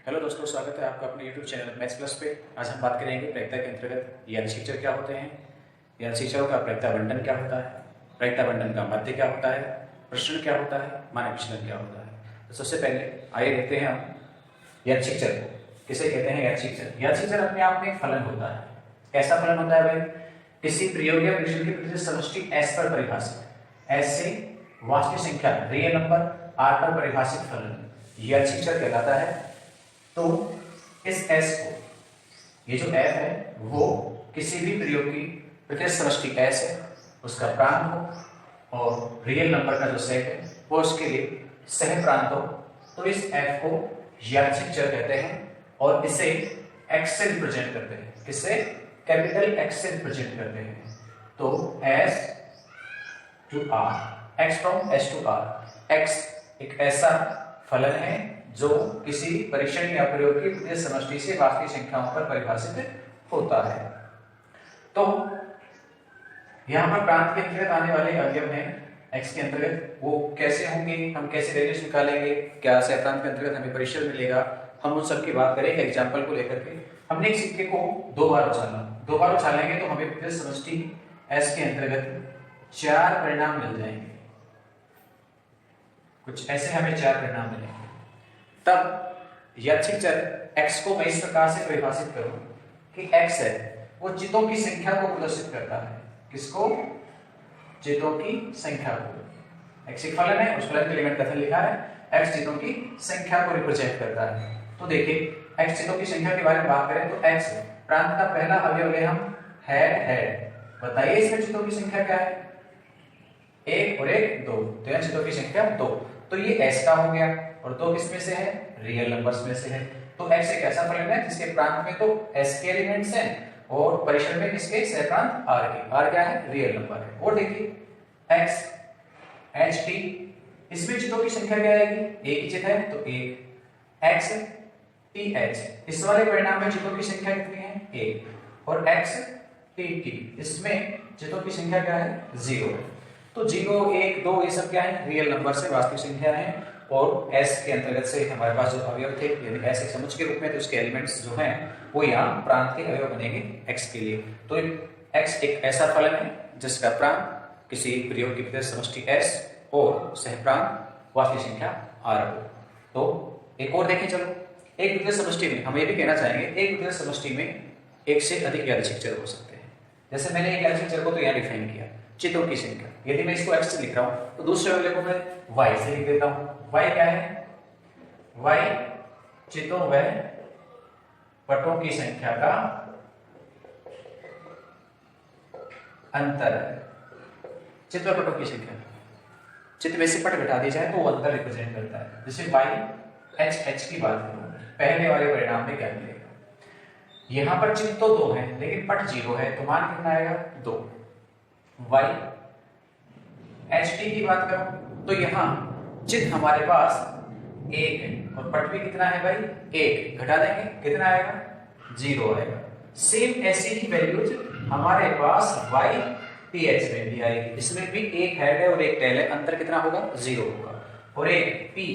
Hello दोस्तों, स्वागत है आपका अपने YouTube चैनल मैथ्स प्लस पे। आज हम बात करेंगे प्रायिकता के अंतर्गत यादृच्छिक चर क्या होते हैं, यादृच्छिक चरों का प्रायिकता बंटन क्या होता है, प्रायिकता बंटन का माध्य क्या होता है, प्रसरण क्या होता है, मानक विचलन क्या होता है। तो सबसे पहले आइए देखते हैं हम यादृच्छिक चर को। किसे कहते हैं यादृच्छिक चर? यादृच्छिक चर अपने आप में एक फलन होता है। कैसा फलन होता है भाई? किसी प्रयोग या परीक्षण की प्रतिशत समष्टि S पर परिभाषित, S से वास्तविक संख्या रियल नंबर R पर परिभाषित फलन यादृच्छिक चर कहलाता है। तो इस S को, ये जो F है वो किसी भी प्रयोग की प्रतिशत समष्टि S है, उसका प्रांत हो और रियल नंबर का जो सेट है वो उसके लिए सह प्रांत हो, तो इस F को यादृच्छिक चर कहते हैं और इसे X से रिप्रेजेंट करते हैं। किससे? कैपिटल X से रिप्रेजेंट करते हैं। तो S to R, X from S to R। X एक ऐसा फलन है जो किसी परीक्षण या प्रयोग की प्रतिशत समष्टि से वास्तविक संख्याओं पर परिभाषित होता है। तो यहां पर प्रांत के अंतर्गत आने वाले अवयव हैं x के अंतर्गत, वो कैसे होंगे, हम कैसे रेडियस निकालेंगे, क्या सहप्रांत के अंतर्गत हमें परिसर मिलेगा, हम उन सब की बात करेंगे एग्जांपल को लेकर के। हमने एक सिक्के को दो बार उछालेंगे तो हमें प्रतिशत समष्टि s के अंतर्गत 4 परिणाम मिल जाएंगे। कुछ ऐसे हमें 4 परिणाम मिलेंगे। तब यादृच्छिक चर x को मैं इस प्रकार से परिभाषित करूं कि x है वो चितों की संख्या को प्रदर्शित करता है। किसको? चितों की संख्या को। x एक फलन है, उस फलन के एलिमेंट कथन लिखा है, x चितों की संख्या को रिप्रेजेंट करता है। तो देखिए x चितों की संख्या के बारे में बात करें तो x प्रांत का पहला अवयव ले हम हेड। बताइए इसमें चितों की संख्या क्या है? 1 और 1 2, तो यहां चितों की संख्या 2। तो ये s का हो गया और 2 किसमें से है? रियल नंबर्स में से है। तो x एक ऐसा फलन है जिसके प्रांत में तो s के एलिमेंट्स हैं और परिसर में किसके? सहप्रांत r के। r क्या है? रियल नंबर है। और देखिए x ht, इसमें चितों की संख्या क्या आएगी? एक ही चित है तो 1। x th, इस वाले परिणाम में चितों की संख्या कितनी है? 1। और x tt, इसमें चितों की संख्या क्या है? 0। तो 0 1 2 ये सब क्या है? रियल नंबर से वास्तविक संख्या है। और s के अंतर्गत से हमारे पास जो अवयव थे, यानी s एक समुच्चय के रूप में, तो उसके एलिमेंट्स जो हैं वो यहाँ प्रांत के अवयव बनेंगे x के लिए। तो x एक ऐसा फलन है जिसका प्रांत किसी प्रयोग की प्रतिशत समष्टि s और सहप्रांत वास्तविक संख्या r हो। तो एक और देखें, चलो एक प्रतिशत समष्टि में हम ये भी कहना चाहेंगे, एक प्रतिशत समष्टि में एक से अधिक यादृच्छिक चर हो सकते हैं। जैसे मैंने एक यादृच्छिक चर को तो यहाँ डिफाइन किया, चितों की संख्या। यदि मैं इसको x से लिख रहा हूं तो दूसरे अवयव को मैं y से लिख देता हूं। y क्या है? y चितों व पटों की संख्या का अंतर है। चित व पटों की संख्या, चित में से पट घटा दी जाए तो वो अंतर रिप्रेजेंट करता है। जैसे y h की बात करूं, पहले वाले परिणाम में क्या मिलेगा? यहां पर चित तो 2 है लेकिन पट 0 है, तो मान कितना आएगा? 2। y ht की बात करूं तो यहां चित हमारे पास 1 है और पट भी कितना है भाई? 1। घटा देंगे कितना आएगा? 0 आएगा। सेम ऐसी ही वैल्यूज हमारे पास y ph में भी आएगी। इसमें भी एक हेड है और एक टेल है, अंतर कितना होगा? 0 होगा। और एक p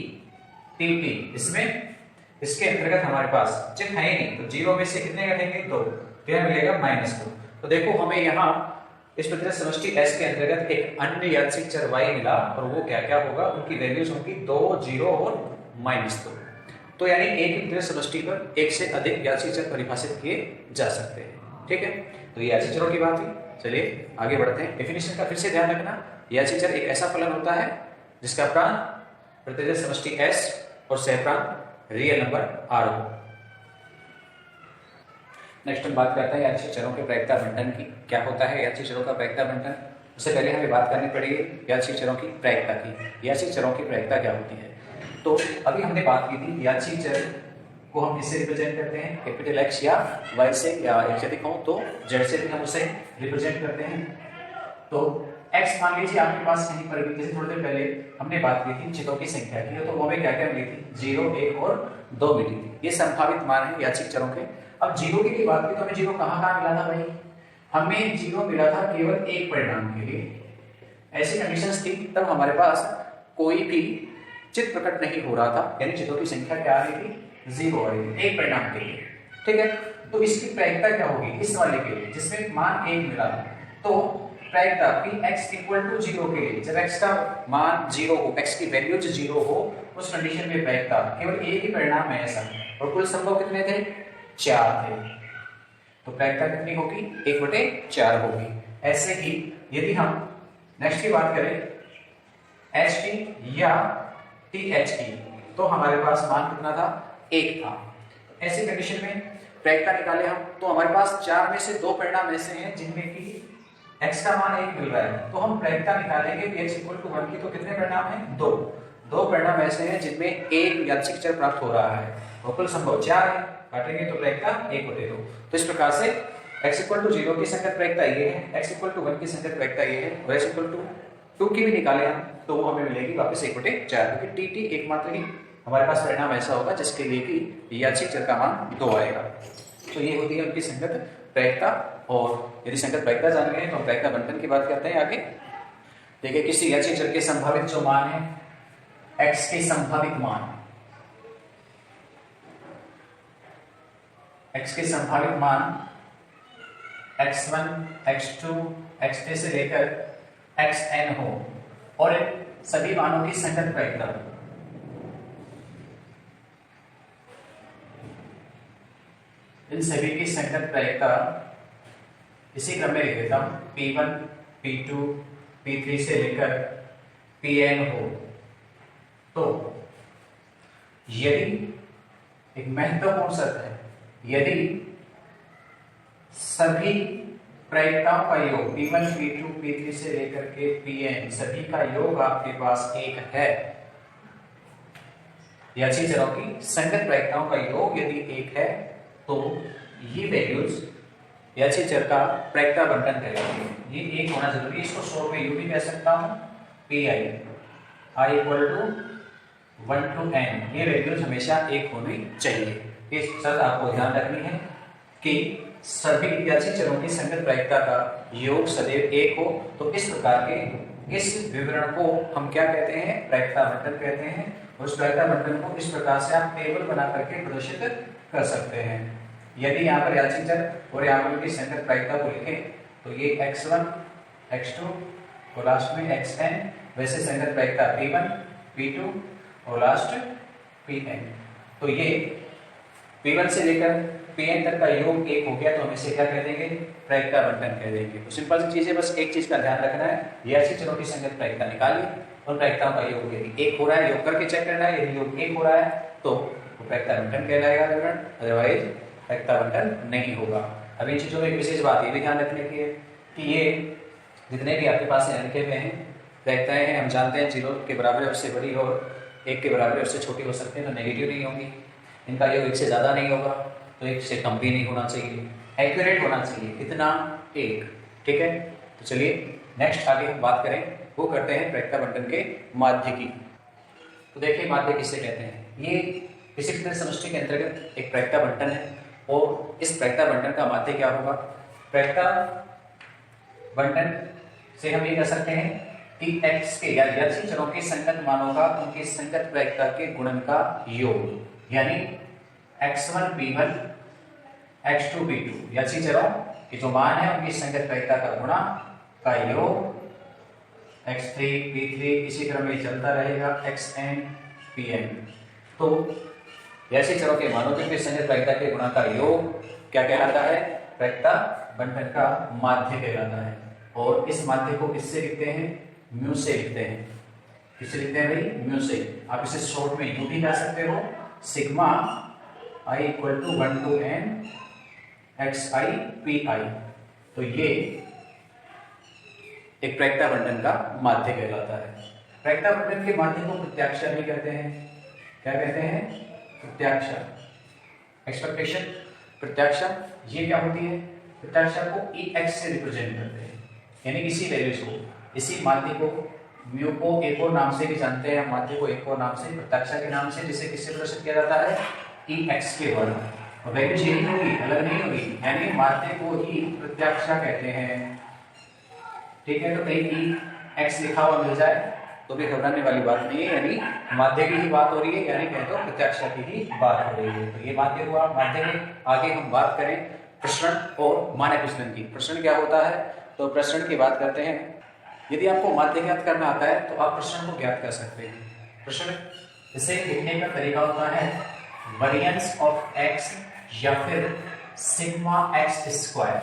tt, इसमें इसके अंतर्गत हमारे पास चित है ही नहीं, तो 0 में से कितने घटेंगे? 2, क्या मिलेगा? -2। तो देखो हमें यहाँ इस प्रतिशत समष्टि s के अंतर्गत एक अन्य यादृच्छिक चर y मिला और वो क्या क्या होगा? उनकी वैल्यूज होंगी 2 0 और -2। तो यानी एक ही प्रतिशत समष्टि पर एक से अधिक यादृच्छिक चर परिभाषित किए जा सकते हैं। ठीक है, तो ये यादृच्छिक चरों की बात हुई। चलिए आगे बढ़ते हैं। डेफिनेशन का फिर से ध्यान रखना, यादृच्छिक चर एक ऐसा फलन होता है जिसका प्रांत प्रतिशत समष्टि s और सहप्रांत रियल नंबर r हो। नेक्स्ट हम बात करते हैं यादृच्छिक चरों के प्रायिकता बंटन की। क्या होता है यादृच्छिक चरों का प्रायिकता बंटन? उससे पहले हमें बात करनी पड़ेगी यादृच्छिक चरों की प्रायिकता की। यादृच्छिक चरों की प्रायिकता क्या होती है? तो अभी हमने बात की थी यादृच्छिक चर को हम किससे रिप्रेजेंट करते हैं? कैपिटल X या Y से, या एक से अधिक हो तो Z से भी हम उसे रिप्रेजेंट करते हैं। तो x मान लीजिए आपके पास कहीं पर भी, जैसे थोड़ी देर पहले हमने बात की थी चितों की संख्या की, तो वो हमें क्या क्या मिली थी? 0 1 और 2 मिली थी। ये संभावित मान है यादृच्छिक चरों के। अब 0 की बात की तो हमें 0 कहाँ मिला था भाई? हमें 0 मिला था केवल एक परिणाम के लिए। ऐसी कंडीशंस थी तब हमारे पास कोई भी चित प्रकट नहीं हो रहा था, यानी चितों की संख्या क्या आ रही थी? 0 आएगी एक परिणाम के लिए, ठीक है। तो इसकी प्रायिकता क्या होगी इस वाले के लिए जिसमें मान 1 मिला, तो प्रायिकता कि x इक्वल टू 0 के लिए जब x का मान 0 हो, x की वैल्यू 0 हो, उस कंडीशन में प्रायिकता केवल एक ही परिणाम है ऐसा, और कुल संभव कितने थे 4 थे, तो प्रायिकता कितनी होगी 1/4 होगी। ऐसे ही यदि हम नेक्स्ट की बात करें HT या TH की, तो हमारे पास मान कितना था 1 था। ऐसी कंडीशन में प्रायिकता निकाले हम, तो हमारे पास 4 में से 2 परिणाम ऐसे हैं जिनमें कि x का मान 1 मिल रहा है, तो हम प्रायिकता निकालेंगे कि x इक्वल टू 1 की, तो कितने परिणाम हैं 2 परिणाम ऐसे हैं जिनमें एक यादृच्छिक चर प्राप्त हो रहा है और कुल संभव 4 है, काटेंगे तो प्रायिकता 1/2। तो इस प्रकार से x इक्वल टू 0 की संगत प्रायिकता ये है, x इक्वल टू 1 की संगत प्रायिकता ये है, और x इक्वल टू 2 की भी निकाले हम तो वो हमें मिलेगी वापस 1/4, क्योंकि टी एकमात्र ही हमारे पास परिणाम ऐसा होगा जिसके लिए कि यादृच्छिक चर का मान 2 आएगा। तो ये होती है उनकी संगत प्रायिकता। और यदि संगत प्रायिकता जान गए तो हम प्रायिकता बंटन की बात करते हैं आगे। देखिए किसी यादृच्छिक चर के संभावित जो मान है x के संभावित मान, x के संभावित मान x1 x2 xk से लेकर xn हो, और सभी मानों की संगत प्रायिकता इन सभी की संगत प्रायिकता इसी क्रम में लिख देता हूं, P1 P2 P3 से लेकर Pn हो। तो यदि एक महत्वपूर्ण शर्त है, यदि सभी प्रायिकताओं का योग P1 P2 P3 से लेकर के Pn सभी का योग आपके पास 1 है, यादृच्छिक चरों की संगत प्रायिकताओं का योग यदि 1 है, तो ये वैल्यूज यादृच्छिक चर का प्रायिकता बंटन कहलाएंगे। ये 1 होना जरूरी है, इसको शॉर्ट में यूं भी कह सकता हूं Pi i equal to 1 to n, ये वैल्यूज हमेशा 1 होनी चाहिए। इस शर्त आपको ध्यान रखनी है कि सभी यादृच्छिक चरों की संगत प्रायिकता का योग सदैव 1 हो। तो इस प्रकार के इस विवरण को हम क्या कहते हैं प्रायिकता बंटन कहते हैं। और उस प्रायिकता बंटन को इस प्रकार से आप टेबल बना करके प्रदर्शित कर सकते हैं। यदि यहाँ पर यादृच्छिक चर और यहाँ पर उनकी संगत प्रायिकता को लिखें तो ये x1 x2 और लास्ट में xn, वैसे संगत प्रायिकता P1 P2 और लास्ट Pn। तो ये P1 से लेकर Pn तक का योग 1 हो गया, तो हम इसे क्या कह देंगे प्रायिकता बंटन कह देंगे। तो सिंपल सी चीज है, बस एक चीज का ध्यान रखना है, यादृच्छिक चरों की संगत प्रायिकता निकालिए और प्रायिकताओं का योग यदि 1 हो रहा है योग करके चेक करना है, यदि योग 1 हो रहा है तो प्रायिकता बंटन कहलाएगा विवरण, अदरवाइज प्रायिकता बंटन नहीं होगा। अब इन चीजों में एक विशेष बात ये भी ध्यान रखने की है कि ये जितने भी आपके पास लिखे हुए हैं प्रायिकताएं हैं, हम जानते हैं 0 के बराबर उससे बड़ी और 1 के बराबर उससे छोटी हो सकती है, तो नेगेटिव नहीं होंगी, इनका योग 1 से ज्यादा नहीं होगा, तो 1 से कम भी नहीं होना चाहिए, एक्यूरेट होना चाहिए, कितना 1, ठीक है। तो चलिए नेक्स्ट आगे हम बात करें, वो करते हैं प्रायिकता बंटन के माध्य की। तो देखिए माध्य किसे कहते हैं, ये फिजिक्स में समष्टि के अंतर्गत एक प्रायिकता बंटन है, और इस प्रायिकता बंटन का माध्य क्या होगा। प्रायिकता बंटन से हम ये कह सकते हैं कि x के या यादृच्छिक चरों के संगत मानों का उनकी संगत प्रायिकता के गुणन का योग, यानी x1 P1 x2 P2 यादृच्छिक चरों के जो मान है उनकी संगत प्रायिकता का गुणा का योग x3 P3 इसी क्रम में चलता रहेगा xn Pn। तो यादृच्छिक चरों के मानों के संगत प्रायिकता के गुणा का योग क्या कहलाता है, प्रायिकता बंटन का माध्य कहलाता है। और इस माध्य को किससे लिखते हैं, म्यू से लिखते हैं। किससे लिखते हैं भाई, म्यू से। आप इसे शॉर्ट में यू भी कह सकते हो, sigma i equal to 1 to n xi pi। तो ये एक प्रायिकता बंटन का माध्य कहलाता है। प्रायिकता बंटन के माध्य को प्रत्याक्षर भी कहते हैं। क्या कहते हैं, प्रत्याक्षर, एक्सपेक्टेशन प्रत्याक्षर। ये क्या होती है, प्रत्याक्षर को ex से रिप्रेजेंट करते हैं, यानी इसी वैल्यूज को, इसी माध्य को, म्यू को एक और नाम से भी जानते हैं, माध्य को एक और नाम से प्रत्याक्षर के नाम से, जिसे किससे प्रदर्शित किया जाता है, ex के वर्ण। और वैल्यूज यही होगी, अलग नहीं होगी, यानी माध्य को ही प्रत्याक्षर कहते हैं। ठीक है, तो कहीं ex लिखा हुआ मिल जाए तो भी घबराने वाली बात नहीं है, यानी माध्य की ही बात हो रही है, यानी कहें तो प्रत्याक्षा की ही बात हो रही है। तो ये माध्य हुआ। माध्य के आगे हम बात करें प्रसरण और मानक विचलन की। प्रसरण क्या होता है, तो प्रसरण की बात करते हैं। यदि आपको माध्य ज्ञात करना आता है तो आप प्रसरण को ज्ञात कर सकते हैं। प्रसरण इसे लिखने का तरीका होता है वेरिएंस ऑफ एक्स या फिर सिग्मा एक्स स्क्वायर।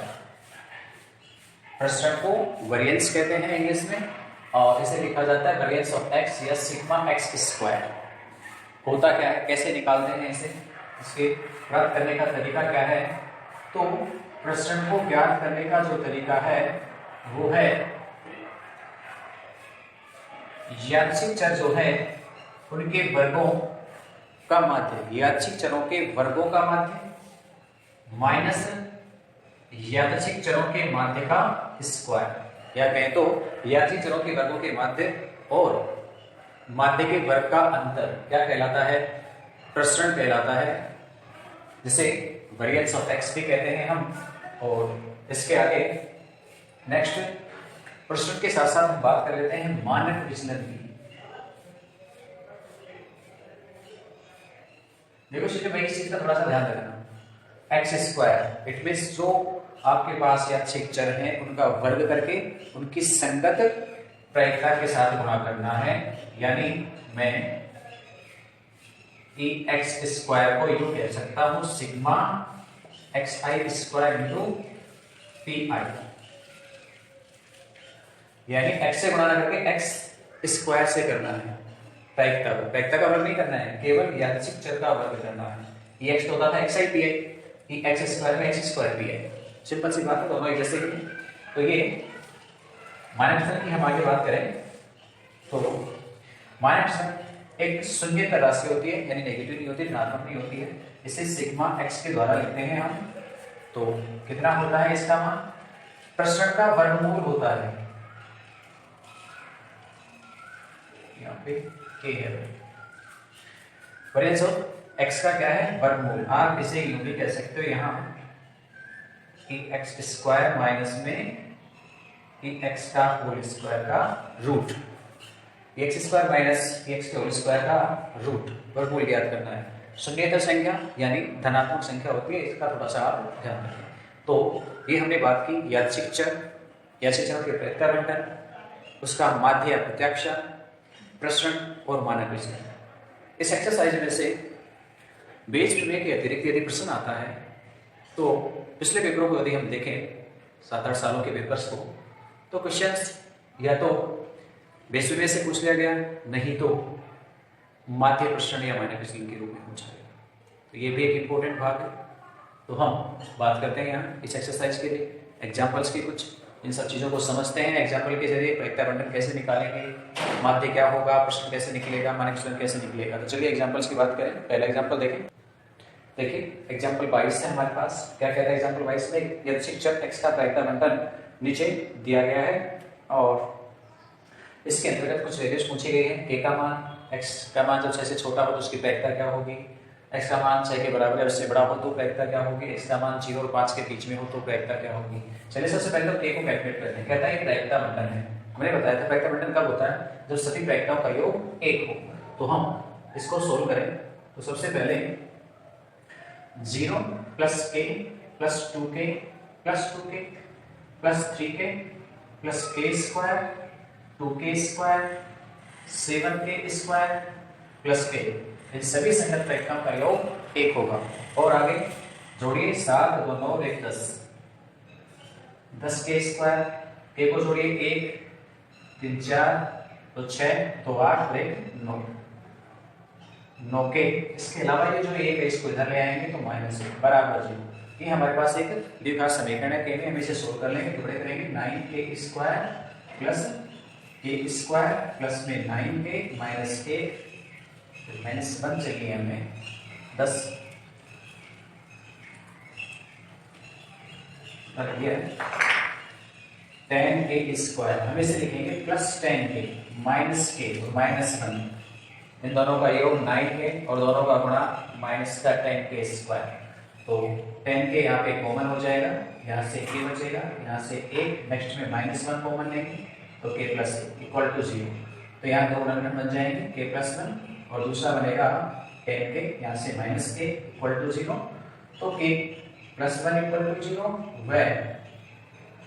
प्रसरण को वेरिएंस कहते हैं इंग्लिश में, और इसे लिखा जाता है वेरिएंस ऑफ एक्स या सिग्मा एक्स स्क्वायर। होता क्या है, कैसे निकालते हैं इसे, इसके प्राप्त करने का तरीका क्या है, तो प्रसरण को ज्ञात करने का जो तरीका है वो है यादृच्छिक चर जो है उनके वर्गों का माध्य, यादृच्छिक चरों के वर्गों का माध्य माइनस यादृच्छिक चरों के माध्य का स्क्वायर, या कहें तो यादृच्छिक चरों के वर्गों के माध्य और माध्य के वर्ग का अंतर क्या कहलाता है, प्रसरण कहलाता है, जिसे वेरिएंस ऑफ एक्स भी कहते हैं हम। और इसके आगे नेक्स्ट प्रसरण के साथ साथ हम बात कर लेते हैं मानक विचलन की। देखो शिक्षक भाई, इस चीज का थोड़ा सा ध्यान रखना। एक्स स्क्वायर इट मीन्स जो आपके पास यादृच्छिक चर हैं उनका वर्ग करके उनकी संगत प्रायिकता के साथ गुणा करना है, यानी मैं ई एक्स स्क्वायर को यूं कह सकता हूं sigma x I square into P I, यानी एक्स से गुणा करके एक्स स्क्वायर से करना है प्रायिकता को। प्रायिकता का वर्ग नहीं करना है, केवल यादृच्छिक चर का वर्ग करना है। ई एक्स तो होता था X I P I, E X square में X square P I, simple सी बात है, दोनों एक जैसे ही। तो ये मानक विचलन की हम आगे बात करें तो मानक विचलन एक शून्येतर राशि होती है, यानी नेगेटिव नहीं होती, ऋणात्मक नहीं होती है। इसे सिग्मा एक्स के द्वारा लिखते हैं हम। तो कितना होता है इसका मान, प्रसरण का वर्गमूल होता है, यहाँ पे k है, वेरिएंस ऑफ एक्स का क्या है, वर्गमूल। आप इसे यूं भी कह सकते हो, यहाँ कि एक्स स्क्वायर माइनस में कि एक्स का होल स्क्वायर का root, x square minus x के होल स्क्वायर का रूट, वर्गमूल ज्ञात करना है। शून्येतर संख्या यानी धनात्मक संख्या होती है, इसका थोड़ा सा आप ध्यान रखें। तो ये हमने बात की यादृच्छिक चर, यादृच्छिक चरों के प्रायिकता बंटन, उसका माध्य या प्रत्याक्षा, प्रसरण और मानक विचलन। इस एक्सरसाइज में से बेस प्रमेय के अतिरिक्त यदि प्रश्न आता है तो पिछले पेपरों को यदि हम देखें 7-8 सालों के पेपर्स को, तो क्वेश्चंस या तो बेस प्रमेय से पूछ लिया गया, नहीं तो माध्य प्रसरण या मानक विचलन के रूप में पूछा गया। तो ये भी एक इंपॉर्टेंट भाग है। तो हम बात करते हैं यहाँ इस एक्सरसाइज के लिए एग्जाम्पल्स की, कुछ इन सब चीज़ों को समझते हैं। एग्जाम्पल के जरिए प्रायिकता बंटन कैसे निकालेंगे, माध्य क्या होगा, प्रश्न कैसे निकलेगा, मानक विचलन कैसे निकलेगा। तो चलिए एग्जाम्पल्स की बात करें। पहला एग्जाम्पल देखें। देखिए एग्जाम्पल 22 है हमारे पास। क्या कहता है एग्जाम्पल 22 में, यादृच्छिक चर x का प्रायिकता बंटन नीचे दिया गया है और इसके अंतर्गत कुछ वैल्यूज पूछी गई है। k का मान, x का मान जब 6 से छोटा हो तो उसकी प्रायिकता क्या होगी, x का मान 6 के बराबर है उससे बड़ा हो तो प्रायिकता क्या होगी, x का मान 0 और 5 के बीच में हो तो प्रायिकता क्या होगी। चलिए सबसे पहले तो k को कैलकुलेट करते हैं। कहता है ये प्रायिकता बंटन है, हमने बताया था प्रायिकता बंटन कब होता है, जब सभी प्रायिकताओं का योग 1 हो। तो हम इसको सोल्व करें तो सबसे पहले 0 plus k plus 2k plus 2k plus 3k plus k square 2k square 7k square plus k, इन सभी संगत प्रायिकताओं का योग 1 होगा। और आगे जोड़िए 7 2 9 1 10, 10k स्क्वायर, k को जोड़िए 1 3 4 तो 6 तो 8 और 1 9, 9k। इसके अलावा ये जो 1 है इसको इधर ले आएंगे तो -1 बराबर 0। ये हमारे पास एक द्विघात समीकरण है, k में हम इसे सोल्व कर लेंगे, टुकड़े करेंगे 9k square plus k square plus में 9k माइनस k -1 चाहिए हमें 10 और ये 10k स्क्वायर, हम इसे लिखेंगे प्लस 10k माइनस k तो -1, इन दोनों का योग 9k और दोनों का गुणा माइनस का 10k स्क्वायर। तो 10k यहाँ पे कॉमन हो जाएगा, यहाँ से k बचेगा, यहाँ से 1, नेक्स्ट में -1 कॉमन लेंगे तो k प्लस इक्वल टू 0। तो यहाँ दो उलंघन बन जाएंगे k प्लस 1 और दूसरा बनेगा tan के यहाँ से माइनस के इक्वल टू 0। तो k प्लस 1 इक्वल टू 0 व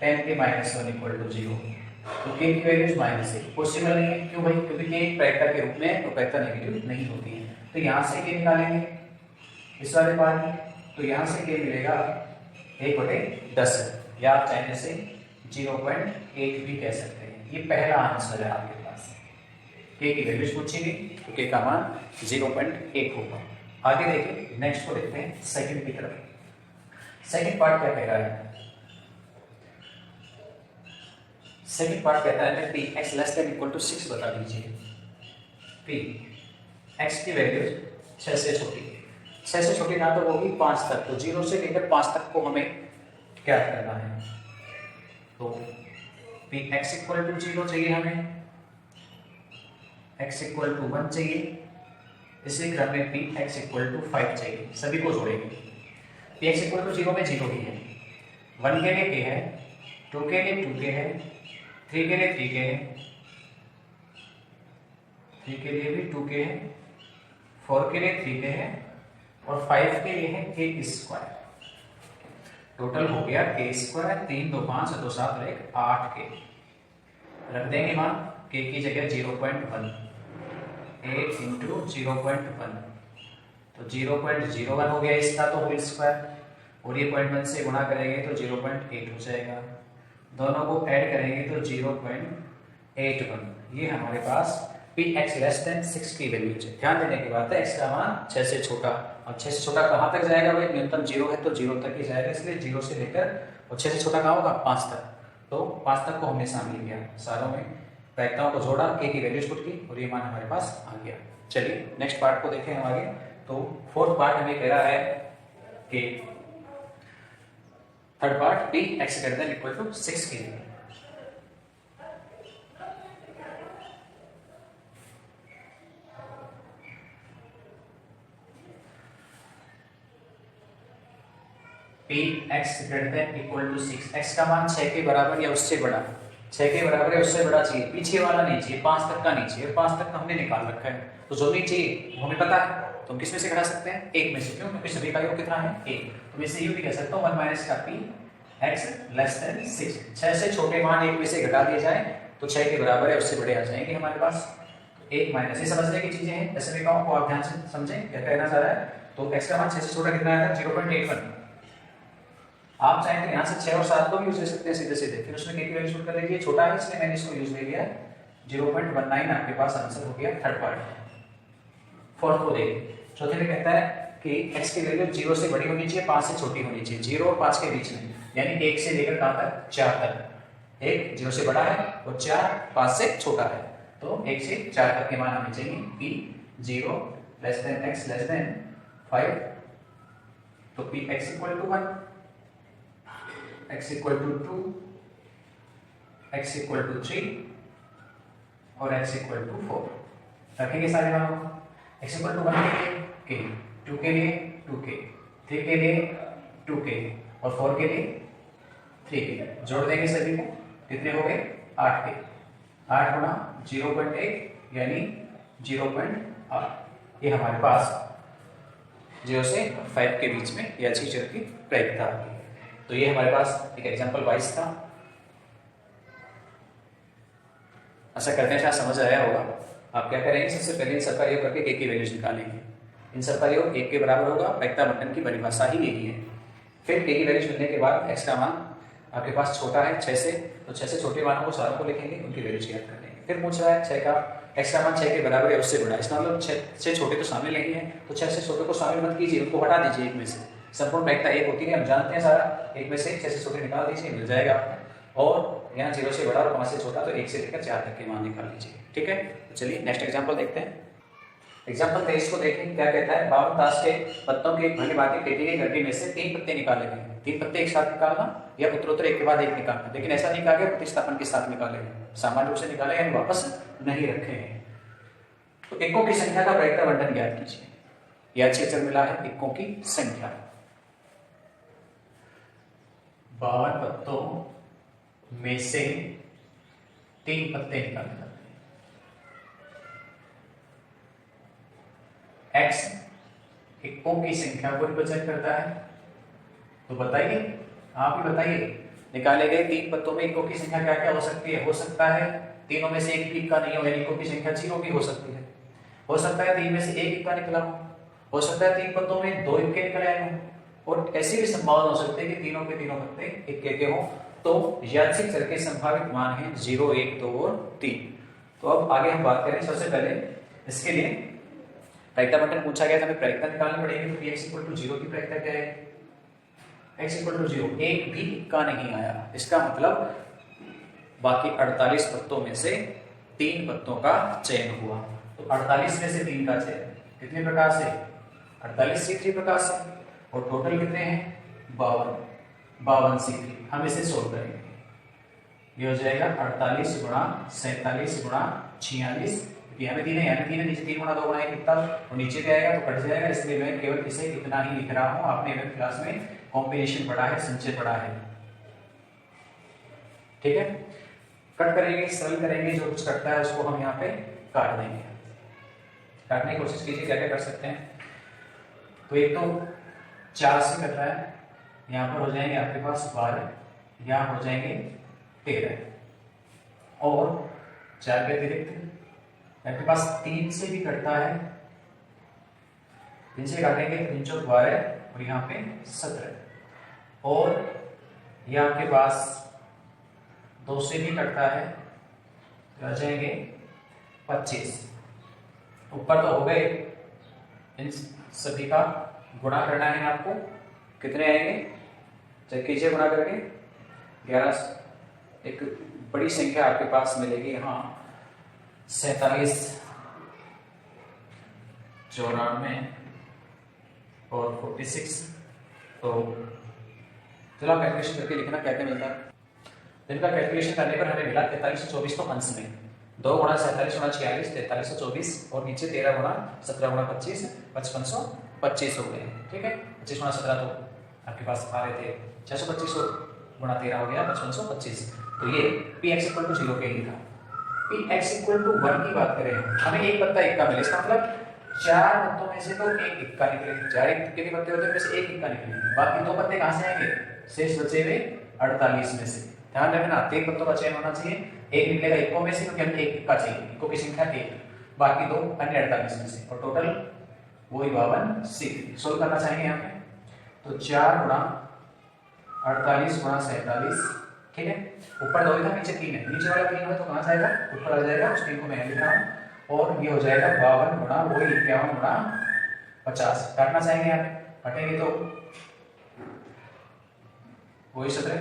tan के माइनस 1 इक्वल टू 0। तो k की वैल्यू माइनस 1 पॉसिबल नहीं है, क्यों भाई? क्योंकि k एक वेक्टर के रूप में तो वेक्टर नेगेटिव नहीं होती है। तो यहाँ से k निकालेंगे इस वाले पार्ट में, तो यहाँ से k मिलेगा 1/10 या आप चाहे जैसे 0.8 भी कह सकते हैं। ये पहला आंसर है आपके पास। k की वैल्यू पूछी गई तो k का मान 0.1 होगा। आगे देखिए, नेक्स्ट को देखते हैं सेकंड की तरफ। सेकंड पार्ट क्या कह रहा है? सेकंड पार्ट कहता है p x less than equal to 6 बता दीजिए। p x की वैल्यू 6 से छोटी, 6 से छोटी ना तो होगी 5 तक, तो 0 से लेकर 5 तक को हमें क्या करना है? तो p x इक्वल टू 0 चाहिए हमें, x इक्वल टू 1 चाहिए, इसी क्रम में p x इक्वल टू 5 चाहिए। सभी को जोड़ेंगे। p x इक्वल टू 0 में 0 ही है, 1 के लिए k है, 2 के लिए 2k है, 3 के लिए 3k है, 3 के लिए भी 2k है, 4 के लिए 3k है और 5 के लिए है k स्क्वायर। टोटल हो गया k स्क्वायर, 3 2 5 2 7 और 1 8k। रख देंगे मान k की जगह 0.1, 8 इंटू 0.1 तो 0.01 हो गया इसका तो होल स्क्वायर, और ये 0.1 से गुणा करेंगे तो 0.8 हो जाएगा। दोनों को ऐड करेंगे तो 0.81। ये हमारे पास px लेस देन 6 की वैल्यू है। ध्यान देने की बात है, x का मान 6 से छोटा, और 6 से छोटा कहाँ तक जाएगा भाई? न्यूनतम 0 है तो 0 तक ही जाएगा, इसलिए 0 से लेकर, और 6 से छोटा कहाँ होगा? 5 तक। तो 5 तक को हमने शामिल किया, सारों में प्रायिकताओं को जोड़ा, k की वैल्यूज पुट की और ये मान हमारे पास आ गया। चलिए नेक्स्ट पार्ट को देखें हम आगे। तो फोर्थ पार्ट हमें कह रहा है कि third part p x greater than equal to 6 के लिए। p x greater than equal to 6, x का मान 6 के बराबर या उससे बड़ा, 6 के बराबर या उससे बड़ा चाहिए, पीछे वाला नहीं चाहिए, 5 तक का नहीं चाहिए। 5 तक का हमने निकाल रखा है, तो जो नहीं चाहिए वो हमें पता है, तो हम किस में से घटा सकते हैं? 1 में से। क्यों? क्योंकि सभी का योग कितना है? 1। तो मैं इसे यूं भी कह सकता हूं 1 माइनस का p x लेस देन 6। 6 से छोटे मान 1 में से घटा दिए जाए तो 6 के बराबर या उससे बड़े आ जाएंगे हमारे पास। 1 माइनस, ये समझने की चीजें हैं, ऐसे विकाओं को आप ध्यान से समझें क्या कहना चाह रहा है। तो x का मान 6 से छोटा कितना आया था? 0.81। आप चाहें तो यहाँ से 6 और 7 को भी यूज ले सकते हैं सीधे सीधे, फिर उसमें k की वैल्यू पुट कर लीजिए। छोटा है इसलिए मैंने इसको यूज ले लिया, 0.19 आपके पास आंसर हो गया थर्ड पार्ट। फोर्थ को देखिए, चौथे में कहता है कि x की वैल्यू 0 से बड़ी होनी चाहिए, 5 से छोटी होनी चाहिए, 0 और 5 के बीच में, यानी 1 से लेकर कहां तक? 4 तक। 1 0 से बड़ा है और 4 5 से छोटा है, तो 1 से 4 तक के मान हमें चाहिए। p 0 less than x less than 5, तो p x equal to 1, x equal to 2, x equal to 3 और x इक्वल टू 4। रखेंगे सारे मानों को। x इक्वल टू 1 के लिए k, 2 के लिए 2k, 3 के लिए 2k और 4 के लिए 3k। जोड़ देंगे सभी को, कितने हो गए? 8k। 8 गुना 0.1 यानी 0.8। ये हमारे पास 0 से 5 के बीच में या अच्छी चर की प्रायिकता आ गई। तो ये हमारे पास एक एग्जांपल 22 था। ऐसा करते हैं, शायद समझ आया होगा। आप क्या करेंगे? सबसे पहले इन सबका योग करके k की वैल्यूज निकालेंगे। इन सबका योग 1 के बराबर होगा, प्रायिकता बंटन की परिभाषा ही यही है। फिर k की वैल्यूज मिलने के बाद x का मान आपके पास छोटा है 6 से, तो 6 से छोटे मानों को सारों को लिखेंगे, उनकी वैल्यूज ज्ञात कर लेंगे। फिर पूछ रहा है 6 का x का मान 6 के बराबर या उससे बड़ा, इसका मतलब 6 से छोटे तो शामिल नहीं है, तो 6 से छोटे को शामिल मत कीजिए, उनको हटा दीजिए 1 में से। संपूर्ण प्रायिकता 1 होती है, हम जानते हैं सारा, 1 में से 6 से छोटे निकाल दीजिए, मिल जाएगा आपको। और यहाँ 0 से बड़ा और 5 से छोटा, तो 1 से लेकर 4 तक के मान निकाल लीजिए। ठीक है, तो चलिए नेक्स्ट एग्जांपल देखते हैं। एग्जांपल 23 को देखें, क्या कहता है? 52 ताश के पत्तों के भली भांति पेटी की गड्डी में से 3 पत्ते निकाले गए। 3 पत्ते एक साथ निकालना या उत्तरोत्तर एक के बाद एक निकालना, लेकिन ऐसा नहीं कहा गया प्रतिस्थापन के साथ निकाले गए, सामान्य रूप से निकाले यानी वापस नहीं रखे हैं। तो एकों की संख्या का प्रायिकता बंटन ज्ञात कीजिए। यह अच्छे अक्षर मिला है, एकों की संख्या 52 पत्तों में से 3 पत्ते निकाले जाते हैं। x इक्कों की संख्या को रिप्रेजेंट करता है। तो बताइए, आप ही बताइए, निकाले गए 3 पत्तों में इक्कों की संख्या क्या क्या हो सकती है? हो सकता है तीनों में से एक भी इक्का नहीं हो, यानी इक्कों की संख्या 0 भी हो सकती है। हो सकता है 3 में से एक इक्का निकला हो सकता है 3 पत्तों में 2 इक्के निकल आए हों, और ऐसी भी संभावना हो सकती है कि तीनों के तीनों पत्ते इक्के के हों। तो यादृच्छिक चर के संभावित मान हैं 0, 1, 2 और 3। तो अब आगे हम बात करें। सबसे पहले इसके लिए प्रायिकता बंटन पूछा गया था, हमें प्रायिकता निकालनी पड़ेगी। तो x = 0 की प्रायिकता क्या है? x = 0, एक भी इक्का नहीं आया, इसका मतलब बाकी 48 पत्तों में से 3 पत्तों का चयन हुआ। तो 48 में से 3 का चयन कितने प्रकार से? 48 C3 प्रकार से। और टोटल कितने हैं? 52 C3। हम इसे सोल्व करेंगे। ये हो जाएगा 48 गुणा 47 गुणा 46। हमें 3 है, यानी 3 है, नीचे 3 गुणा 2 गुणा 1 कितना, और नीचे भी आएगा तो कट जाएगा, इसलिए मैं केवल इसे इतना ही लिख रहा हूं। आपने 11th क्लास में कॉम्बिनेशन पढ़ा है, संचय पढ़ा है, ठीक है। कट करेंगे, सरल करेंगे, जो कुछ कटता है उसको हम यहाँ पे काट देंगे। काटने की कोशिश कीजिए, क्या क्या कर सकते हैं। तो एक तो 4 से कट रहा है, यहाँ पर हो जाएंगे आपके पास 12, यहाँ हो जाएंगे 13, और 4 के अतिरिक्त आपके पास 3 से भी कटता है, 3 से काटेंगे 3 चौक 12, और यहाँ पे 17, और ये आपके पास 2 से भी कटता है, तो आ जाएंगे 25। ऊपर तो हो गए, इन सभी का गुणा करना है आपको। कितने आएंगे? चेक कीजिए गुणा करके। 11, एक बड़ी संख्या आपके पास मिलेगी यहाँ, 47, 94 और 46। तो चलो कैलकुलेशन करके लिखना क्या क्या मिलता है। इनका कैलकुलेशन करने पर हमें मिला 4324। तो अंश में 2 गुणा 47 गुणा 46 4324, और नीचे 13 गुणा 17 गुणा 25 5525 हो गए, ठीक है। 25 गुणा 17 तो आपके पास आ रहे थे 625, गुणा 13 हो गया 5525। तो ये px = 0 के लिए था। px = 1 की बात करें, हमें एक पत्ता इक्का मिले, इसका मतलब 4 पत्तों में से तो एक इक्का निकले। 4 इक्के के पत्ते होते हैं, में से एक इक्का निकले, बाकी 2 पत्ते कहां से आएंगे? शेष बचे हुए 48 में से। ध्यान रखना, 3 पत्तों का चयन होना चाहिए, एक निकलेगा इक्कों में से, क्योंकि हमें एक इक्का चाहिए, इक्कों की संख्या 1, बाकी 2 अन्य 48 में से, और टोटल वही 52 C3। सोल्व करना चाहेंगे यहाँ पे, तो 4 गुणा 48 गुणा 47, ठीक है। ऊपर 2 था, नीचे 3 है, नीचे वाला 3 है तो कहां जाएगा? ऊपर आ जाएगा, उस 3 को मैं लिख रहा हूं, और ये हो जाएगा 52 गुणा वही 51 गुणा 50। काटना चाहेंगे यहाँ पे, काटेंगे तो वही 17,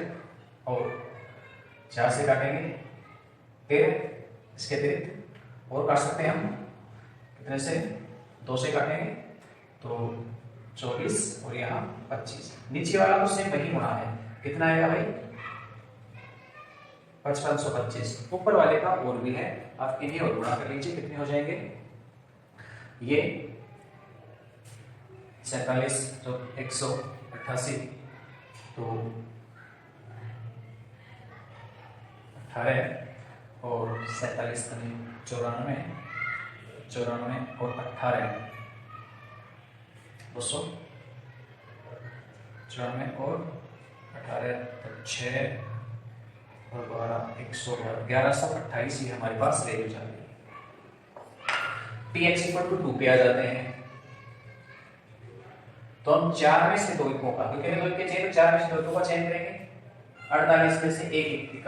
और 4 से काटेंगे 13, इसके अतिरिक्त और काट सकते हैं हम, कितने से? 2 से काटेंगे तो 24, और यहाँ 25। नीचे वाला तो सेम वही गुणा है, कितना आएगा भाई? 5525। ऊपर वाले का और भी है, आप इन्हें और गुणा कर लीजिए, कितने हो जाएंगे? ये 47 तो 188, तो 18 और 47 94, 94 और 18 294 और 18 6 और 12 112 1128 ये हमारे पास रेंज आ गई। px = 2 पे आ जाते हैं, तो हम 4 में से 2 इक्कों का, क्योंकि हमें 2 इक्के चाहिए, तो 4 में से 2 इक्कों का चयन करेंगे। 48 में से एक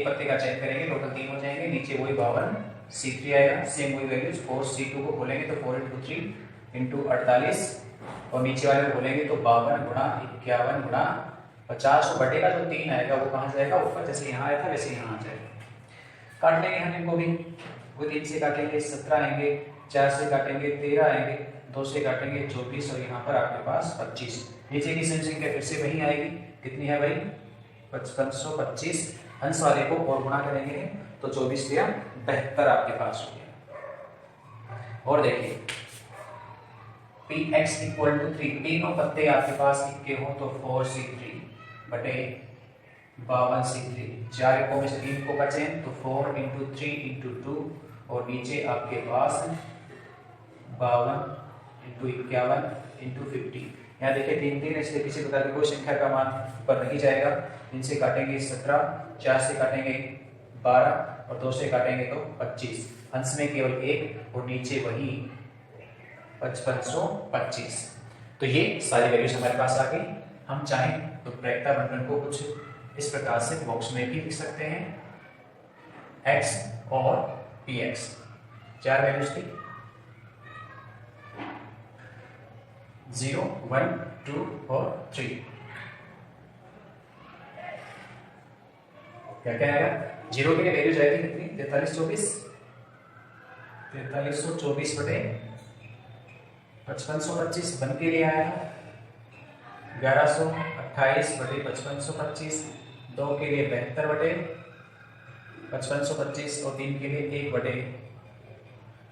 पत्ते का चयन करेंगे, टोटल 3 हो जाएंगे, नीचे वही 52 C3 आएगा, सेम वही वैल्यूज। 4 C2 को खोलेंगे तो 4 × 3 × 48, और नीचे वाले को खोलेंगे तो 52 गुणा 51 गुणा 50, और बटेगा जो 3 आएगा वो कहां जाएगा? ऊपर, जैसे यहाँ आया था वैसे यहाँ आ जाएगा। काट लेंगे हम इनको भी, वो 3 से काटेंगे 17 आएंगे, 4 से काटेंगे 13 आएंगे, 2 से काटेंगे 24, और यहाँ पर आपके पास 25। नीचे की सेम संख्या फिर से वही आएगी, कितनी है भाई? 5525। अंश वाले को और गुणा करेंगे तो 24 या 72 आपके पास हो गया। और देखिए px = 3, तीनों पत्ते आपके पास इक्के हो तो 4 C3 बटे 52 C3, 4 इक्कों में से 3 इक्कों का चयन, तो 4 × 3 × 2, और नीचे आपके पास 52 इंटू 51 इंटू 50। यहाँ देखिए 3 3, इसलिए किसी प्रकार की कोई संख्या का मान ऊपर नहीं जाएगा। 3 से काटेंगे 17, 4 से काटेंगे 12 और 2 से काटेंगे तो 25। अंश में केवल 1 और नीचे वही 5525। तो ये सारी वैल्यूज हमारे पास आ गई। हम चाहें तो प्रायिकता बंटन को कुछ इस प्रकार से बॉक्स में भी लिख सकते हैं, x और px। 4 वैल्यूज थी, 0 1 2 और 3। क्या क्या आएगा? 0 के लिए वैल्यू जाएगी कितनी? 4324 बटे 5525। 1 के लिए आएगा 1128 बटे 5525। 2 के लिए 72 बटे 5525 और 3 के लिए 1 बटे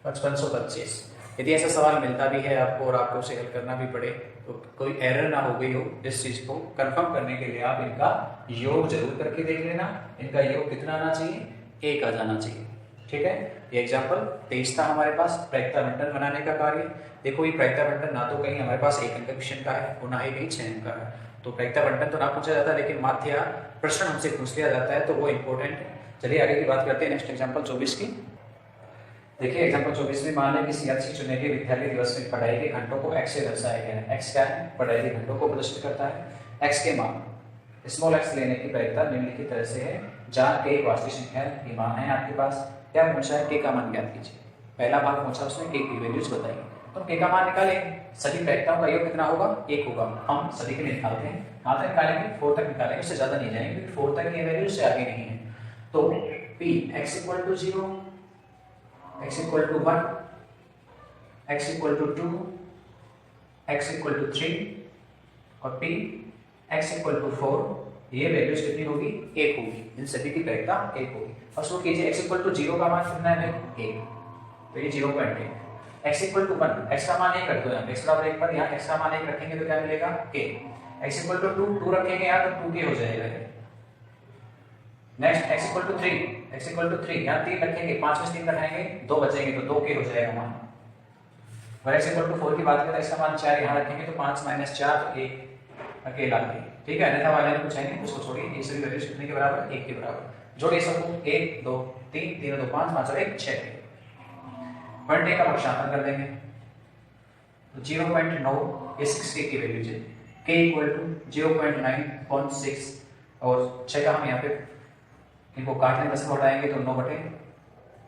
5525। यदि ऐसा सवाल मिलता भी है आपको और आपको उसे हल करना भी पड़े तो कोई एरर ना हो गई हो, इस चीज को कंफर्म करने के लिए आप इनका योग जरूर करके देख लेना। इनका योग कितना आना चाहिए? 1 आ जाना चाहिए। ठीक है, ये एग्जाम्पल 23 था हमारे पास प्रायिकता बंटन बनाने का कार्य। देखो ये प्रायिकता बंटन ना तो कहीं हमारे पास 1 अंक क्वेश्चन का है और ना ही कहीं 6 अंक का है, तो प्रायिकता बंटन तो ना पूछा जाता, लेकिन माध्य या प्रश्न हमसे पूछ लिया जाता है तो वो इंपॉर्टेंट है। चलिए आगे की बात करते हैं नेक्स्ट एग्जाम्पल 24 की। देखिए एग्जाम्पल 24 में मान लें कि सीआरसी चुने के विद्यालय दिवस में पढ़ाई के घंटों को x से दर्शाया गया है। x क्या है? पढ़ाई के घंटों को प्रदर्शित करता है। x के मान स्मॉल x लेने की प्रायिकता निम्नलिखित तरह से है, जहां k एक वास्तविक संख्या की मान है आपके पास। क्या पूछा है? k का मान ज्ञात कीजिए। पहला भाग पूछा उसने k की वैल्यूज बताइए, तो k का मान निकालेंगे। सभी प्रायिकताओं का योग कितना होगा? 1 होगा। हम सभी के लिए निकालते हैं। कहां तक निकालेंगे? 4 तक निकालेंगे, उससे ज्यादा नहीं जाएंगे क्योंकि 4 तक ये वैल्यू से आगे नहीं है। तो p x equal to 0, x equal to 1, x equal to 2, x equal to 3 और p x इक्वल टू 4, ये वैल्यूज कितनी होगी? 1 होगी। इन सभी की प्रायिकता 1 होगी। और शुरू कीजिए x इक्वल टू 0 का मान कितना है? 1, तो ये 0.1। x इक्वल टू 1, x का मान 1 रख दो यहाँ पे, x बराबर 1 पर यहाँ x का मान 1 रखेंगे तो क्या मिलेगा? k। x इक्वल टू 2 रखेंगे यहाँ तो 2k हो जाएगा। Next x equal to 3, x equal to 3 यहाँ 3 रखेंगे, 5 में 3 रखेंगे 2 बचेंगे तो 2k हो जाएगा मान। और x इक्वल टू 4 की बात करें तो इसका मान 4 यहाँ रखेंगे तो 5 माइनस 4 तो 1 अकेला k। ठीक है, अन्यथा वाले ने पूछेंगे उसको छोड़िए। ये सभी वैल्यूज कितने के बराबर? 1 के बराबर। जोड़िए सबको, 1 2 3 3 2 5 5 और 1 6। पॉइंट का पक्षांतर कर देंगे तो 0.9 ये 6k की वैल्यू है। k इक्वल टू 0.9.6 और 6 का हम यहाँ पे इनको काटने में से हटाएंगे तो 9 बटे,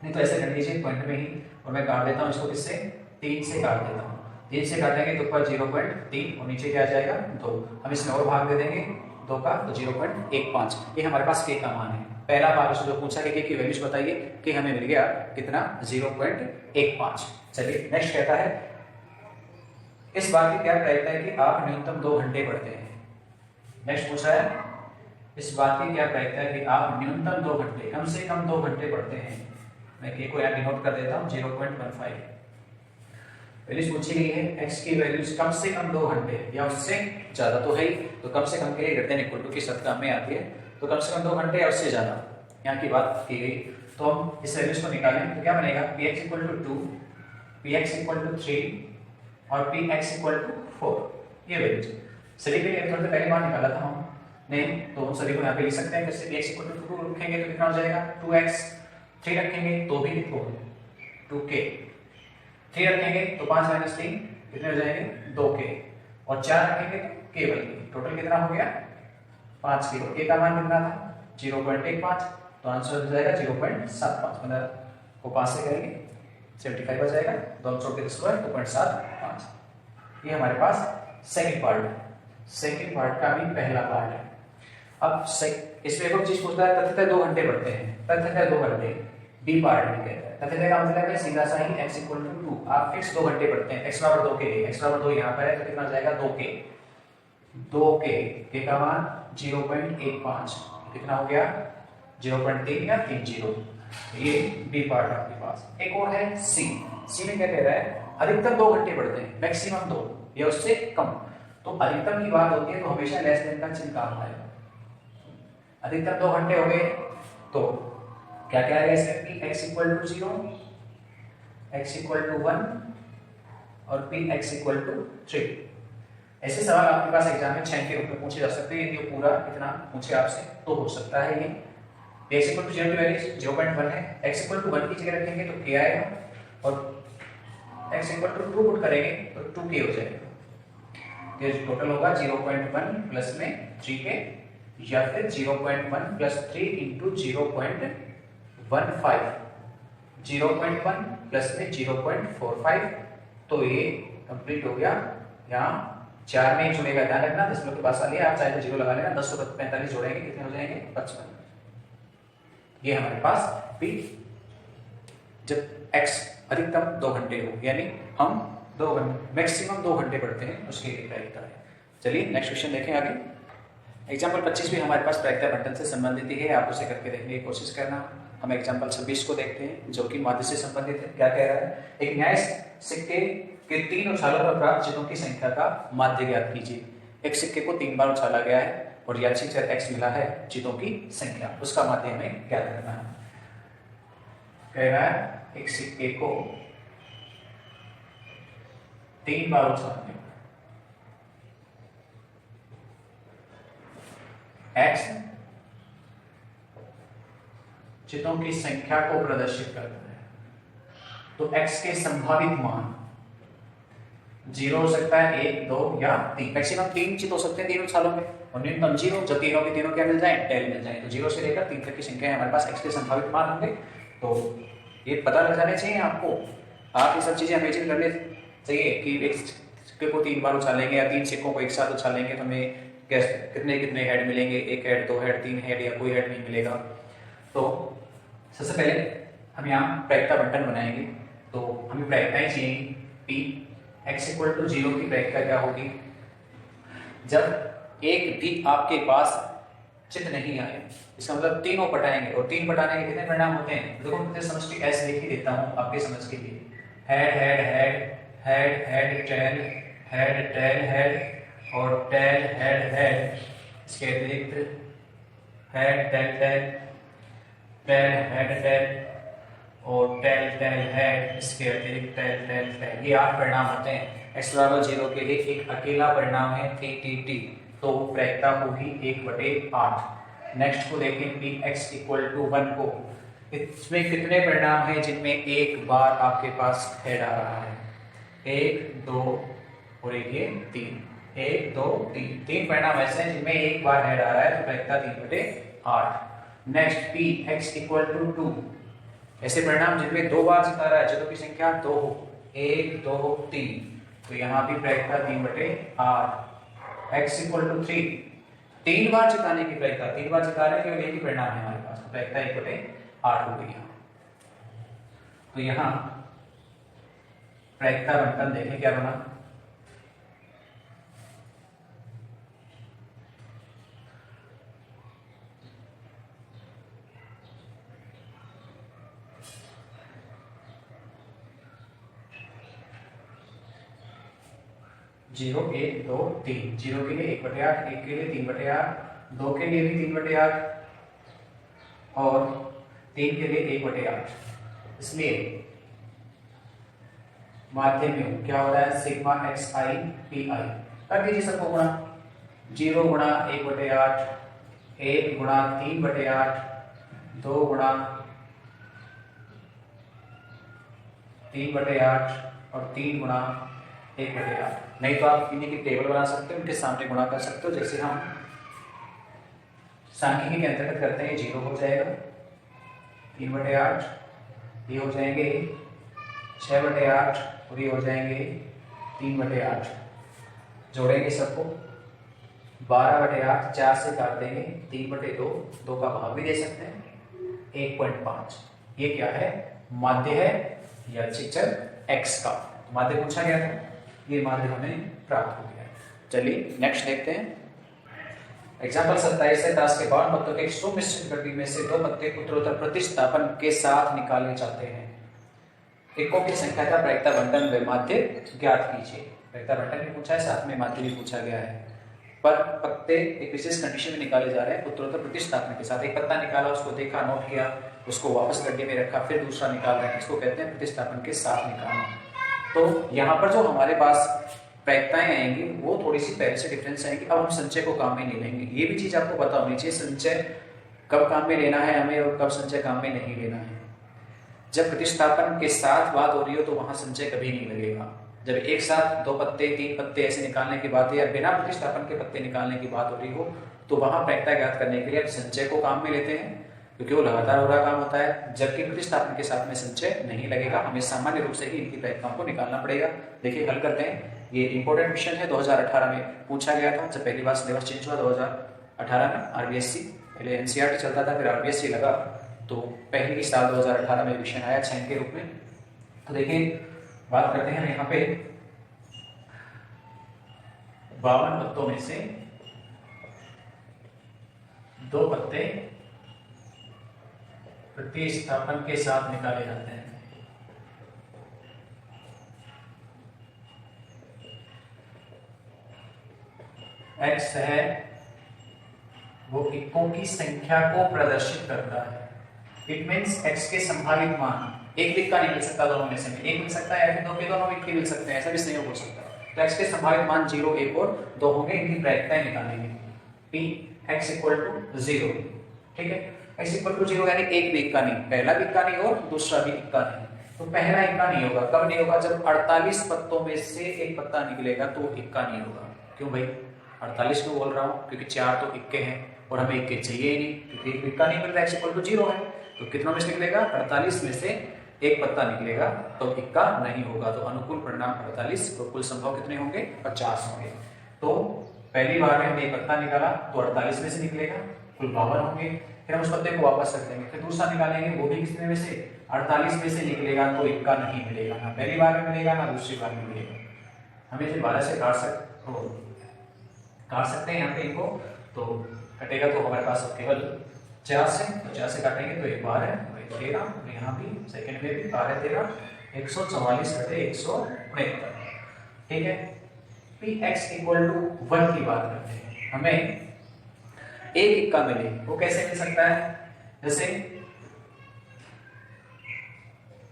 नहीं तो ऐसे कर लीजिए पॉइंट में ही, और मैं काट देता हूँ इसको किससे? 3 से काट देता हूँ। 3 से काटेंगे तो ऊपर 0.3 और नीचे क्या आ जाएगा? 2। हम इसमें और भाग दे देंगे 2 का तो 0.15। ये हमारे पास k का मान है। पहला भाग उसने जो पूछा कि k की वैल्यूज बताइए, कि हमें मिल गया कितना? 0.15। चलिए नेक्स्ट कहता है इस बात की क्या प्रायिकता है कि आप न्यूनतम 2 घंटे पढ़ते हैं। नेक्स्ट पूछा है इस बात की क्या प्रायिकता है कि आप न्यूनतम 2 घंटे, कम से कम 2 घंटे पढ़ते हैं। मैं k को यहाँ डिनोट कर देता हूँ 0.15। वैल्यूज पूछी गई है x की वैल्यूज कम से कम 2 घंटे या उससे ज्यादा तो है ही, तो कम से कम के लिए करते हैं इक्वल टू की शर्त काम में आती है, तो कम से कम 2 घंटे या उससे ज्यादा यहाँ की बात की गई। तो हम इस वैल्यूज को निकालें तो क्या बनेगा? px equal to 2, px equal to 3 और px इक्वल टू 4। ये वैल्यूज सभी के लिए थोड़ा सा पहले बार निकाला था हम नहीं, तो हम सभी को यहाँ पे लिख सकते हैं। जैसे px इक्वल टू 2 रखेंगे तो कितना हो जाएगा? 2x। 3 रखेंगे तो भी कितना होगा? 2k। 3 रखेंगे तो 5 माइनस 3 कितने हो जाएंगे? 2k। और 4 रखेंगे तो केवल टोटल कितना हो गया? 5k। k का मान कितना था? 0.15, तो आंसर हो जाएगा 0.75। मतलब को 5 से करेंगे 75 हो जाएगा, तो हम छोड़ के स्क्वायर 2.75। ये हमारे पास सेकंड पार्ट है। सेकंड पार्ट का भी पहला पार्ट है। अब इसमें एक चीज पूछता है तथ्य 2 घंटे पढ़ते हैं, तथ्य 2 घंटे बी पार्ट में कहता है। तथ्य का मतलब है सीधा सा ही x इक्वल टू 2, आप फिक्स 2 घंटे पढ़ते हैं। x बराबर 2 के लिए, x बराबर 2 यहाँ पर है तो कितना हो जाएगा? 2k। k का मान 0.15 कितना हो गया? 0.3 या 30। ये बी पार्ट आपके पास। एक और है सी। सी में क्या कह रहा है? अधिकतम 2 घंटे पढ़ते हैं, मैक्सिमम 2 या उससे कम। तो अधिकतम की बात होती है तो हमेशा लेस देन का चिन्ह काम आएगा। अधिकतम 2 घंटे हो गए तो क्या क्या है इसमें? x equal to 0, x equal to 1 और पी एक्स इक्वल टू 3। ऐसे सवाल आपके पास एग्जाम में 6 के रूप में पूछे जा सकते हैं। यदि पूरा इतना पूछे आपसे तो हो सकता है ये x इक्वल टू 0 की वैल्यू 0.1 है, x इक्वल टू 1 की जगह रखेंगे तो k आएगा और x इक्वल टू 2 पुट करेंगे तो 2k हो जाएगा। ये टोटल होगा 0.1 प्लस में 3k या फिर 0.1 प्लस 3 इंटू 0.15, 0.1 प्लस में 0.45। तो ये कंप्लीट हो गया। यहाँ 4 में जुड़ेगा, ध्यान रखना, 10 के पास आ लिया, आप चाहे तो 0 लगा लेना। 10 और 45 जोड़ेंगे कितने हो जाएंगे? 55। ये हमारे पास p जब x अधिकतम 2 घंटे हो, यानी हम 2 घंटे मैक्सिमम 2 घंटे पढ़ते हैं, उसके लिए प्रायिकता है। चलिए नेक्स्ट क्वेश्चन देखें आगे। एग्जाम्पल 25 भी हमारे पास प्रायिकता बंटन से संबंधित ही है, आप उसे करके देखने की कोशिश करना। हम एग्जाम्पल 26 को देखते हैं जो कि माध्य से संबंधित है। क्या कह रहा है? एक न्याय सिक्के के 3 उछालों पर प्राप्त चिन्हों की संख्या का माध्य ज्ञात कीजिए। एक सिक्के को 3 बार उछाला गया है और यादृच्छिक चर x मिला है, चितों की संख्या, उसका माध्य हमें ज्ञात करना है। कह रहा है एक सिक्के को 3 बार उछालने x चितों की संख्या को प्रदर्शित करता है। तो x के संभावित मान 0 हो सकता है, 1, 2 या 3। मैक्सिमम 3 चित हो सकते हैं तीनों सालों में, और न्यूनतम 0। जब तीनों के तीनों क्या मिल जाए? टेल मिल जाए। तो 0 से लेकर 3 तक की संख्या हमारे पास x के संभावित मान होंगे। तो ये पता लग जाने चाहिए आपको। आप ये सब चीजें इमेजिन करने चाहिए कि एक सिक्के को 3 बार उछालेंगे या 3 सिक्कों को एक साथ उछालेंगे तो हमें कितने कितने हेड मिलेंगे? 1 हेड, 2 हेड, 3 हेड या कोई हेड नहीं मिलेगा। तो सबसे पहले हम यहाँ प्रायिकता बंटन बनाएंगे। तो हमें प्रायिकताएं चाहिए। p x इक्वल टू 0 की प्रायिकता क्या होगी? जब एक भी आपके पास चिन्ह नहीं आए, इसका मतलब तीनों पटाएंगे, और 3 पटाने के कितने परिणाम होते हैं? देखो मैं समझ ऐसे लिख ही देता हूँ आपके समझ के लिए। Head head head head head tail head tail head और टेल हेड हेड। इसके अतिरिक्त head tail tail tail head tail और टेल टेल हेड। इसके अतिरिक्त टेल टेल टेल। ये 8 परिणाम होते हैं। x बराबर 0 के लिए एक अकेला परिणाम है t, तो प्रायिकता होगी 1/8। नेक्स्ट को देखें p x इक्वल टू 1 को। इसमें कितने परिणाम हैं जिनमें एक बार आपके पास हेड आ रहा है? 1, 2 और एक ये 3। 1, 2, 3 परिणाम ऐसे हैं जिनमें एक बार हेड आ रहा है, तो प्रायिकता 3/8। Next p x equal to 2। ऐसे परिणाम जिनमें 2 बार जिता रहा है, चितों की संख्या 2 हो, 1, 2, 3, तो यहाँ भी प्रायिकता 3/8। x equal to 3। 3 बार जिताने की प्रायिकता, 3 बार जिता रहे केवल एक ही परिणाम है हमारे पास, तो प्रायिकता 1/8 हो गई। तो यहाँ प्रायिकता बंटन देखें क्या बना। जीरो 1, 2, 3। 0 के लिए 1/8, 1 के लिए 3/8, 2 के लिए भी 3/8 और 3 के लिए 1/8। इसलिए माध्य में क्या हो रहा है? Sigma xi pi। कर दीजिए सबको गुणा। 0 गुणा 1/8, 1 गुणा 3/8, 2 गुणा 3/8 और 3 गुणा 1/8। नहीं तो आप इन्हीं की टेबल बना सकते हो, उनके सामने गुणा कर सकते हो। जैसे हम सांख्यिकी के अंतर्गत करते हैं, 0 हो जाएगा 3/8, ये हो जाएंगे 6/8 और ये हो जाएंगे 3/8। जोड़ेंगे सबको, 12/8 4 से काट देंगे, 3/2, 2 का भाग भी दे सकते हैं, 1.5। ये क्या है? माध्य है यादृच्छिक चर x का। माध्य पूछा गया था, ये माध्य हमें प्राप्त हो गया। चलिए नेक्स्ट देखते हैं। एग्जाम्पल 27 है। ताश के 52 पत्तों के सुमिश्रित गड्डी में से 2 पत्ते उत्तरोत्तर प्रतिस्थापन के साथ निकाले जाते हैं। इक्कों की संख्या का प्रायिकता बंटन व माध्य ज्ञात कीजिए। प्रायिकता बंटन भी पूछा है, साथ में माध्य भी पूछा गया है। पर पत्ते एक विशेष कंडीशन में निकाले जा रहे हैं, उत्तरोत्तर प्रतिस्थापन के साथ। एक पत्ता निकाला, उसको देखा, नोट किया, उसको वापस गड्ढे में रखा, फिर दूसरा निकाल रहे हैं, इसको कहते हैं प्रतिस्थापन के साथ निकालना। तो यहाँ पर जो हमारे पास प्रायिकताएं आएंगी वो थोड़ी सी पहले से डिफरेंस आएंगी। अब हम संचय को काम में नहीं लेंगे, ये भी चीज आपको पता होनी चाहिए, संचय कब काम में लेना है हमें और कब संचय काम में नहीं लेना है। जब प्रतिस्थापन के साथ बात हो रही हो तो वहां संचय कभी नहीं लगेगा। जब एक साथ 2 पत्ते 3 पत्ते ऐसे निकालने की बात है या बिना प्रतिस्थापन के पत्ते निकालने की बात हो रही हो तो वहां प्रायिकता ज्ञात करने के लिए संचय को काम में लेते हैं, क्योंकि वो लगातार हो रहा काम होता है। जबकि प्रतिस्थापन के साथ में संचय नहीं लगेगा, हमें सामान्य रूप से ही इनकी प्रायिकताओं को निकालना पड़ेगा। देखिए हल करते हैं, ये इंपॉर्टेंट क्वेश्चन है, 2018 में पूछा गया था जब पहली बार सिलेबस चेंज हुआ 2018 में। आरबीएससी पहले एनसीईआरटी चलता था, फिर आरबीएससी लगा, तो पहली ही साल 2018 में विषय आया चयन के रूप में। तो देखिए बात करते हैं यहाँ पे 52 पत्तों में से 2 पत्ते प्रतिस्थापन के साथ निकाले जाते हैं। x है वो इक्कों की संख्या को प्रदर्शित करता है। इट मीन्स x के संभावित मान, एक भी इक्का नहीं मिल सकता, दोनों में से एक मिल सकता है, या फिर 2 के दोनों इक्के मिल सकते हैं, ऐसा भी संयोग हो सकता है। तो x के संभावित मान 0, 1 और 2 होंगे, इनकी प्रायिकताएं निकालेंगे। p x = 0, ठीक है। x = 0 यानी एक भी इक्का नहीं, पहला भी इक्का नहीं और दूसरा भी इक्का नहीं। तो पहला इक्का नहीं होगा, कब नहीं होगा? जब 48 पत्तों में से एक पत्ता निकलेगा तो इक्का नहीं होगा। क्यों भाई 48 क्यों बोल रहा हूँ? क्योंकि 4 तो इक्के हैं और हमें इक्के चाहिए ही नहीं, क्योंकि एक इक्का नहीं मिल रहा, x = 0 है। तो कितनों में से निकलेगा? 48 में से एक पत्ता निकलेगा तो इक्का नहीं होगा। तो अनुकूल परिणाम 48, तो कुल संभव कितने होंगे? 50 होंगे। तो पहली बार में हमने एक पत्ता निकाला तो 48 में से निकलेगा, कुल 52 होंगे। फिर हम उस पत्ते को वापस रख देंगे, फिर दूसरा निकालेंगे, वो भी कितने में से? 48 में से निकलेगा तो इक्का नहीं मिलेगा, ना पहली बार में मिलेगा ना दूसरी बार में मिलेगा। हमें जो 12 से काट सकते हैं यहाँ पे इनको, तो कटेगा तो हमारे पास केवल 4 से, तो 4 से काटेंगे तो 1 बार है, 13, और यहाँ भी सेकंड में भी 12 13 144 बटे 169, ठीक है। px = 1 की बात करते हैं। हमें एक इक्का मिले, वो कैसे मिल सकता है? जैसे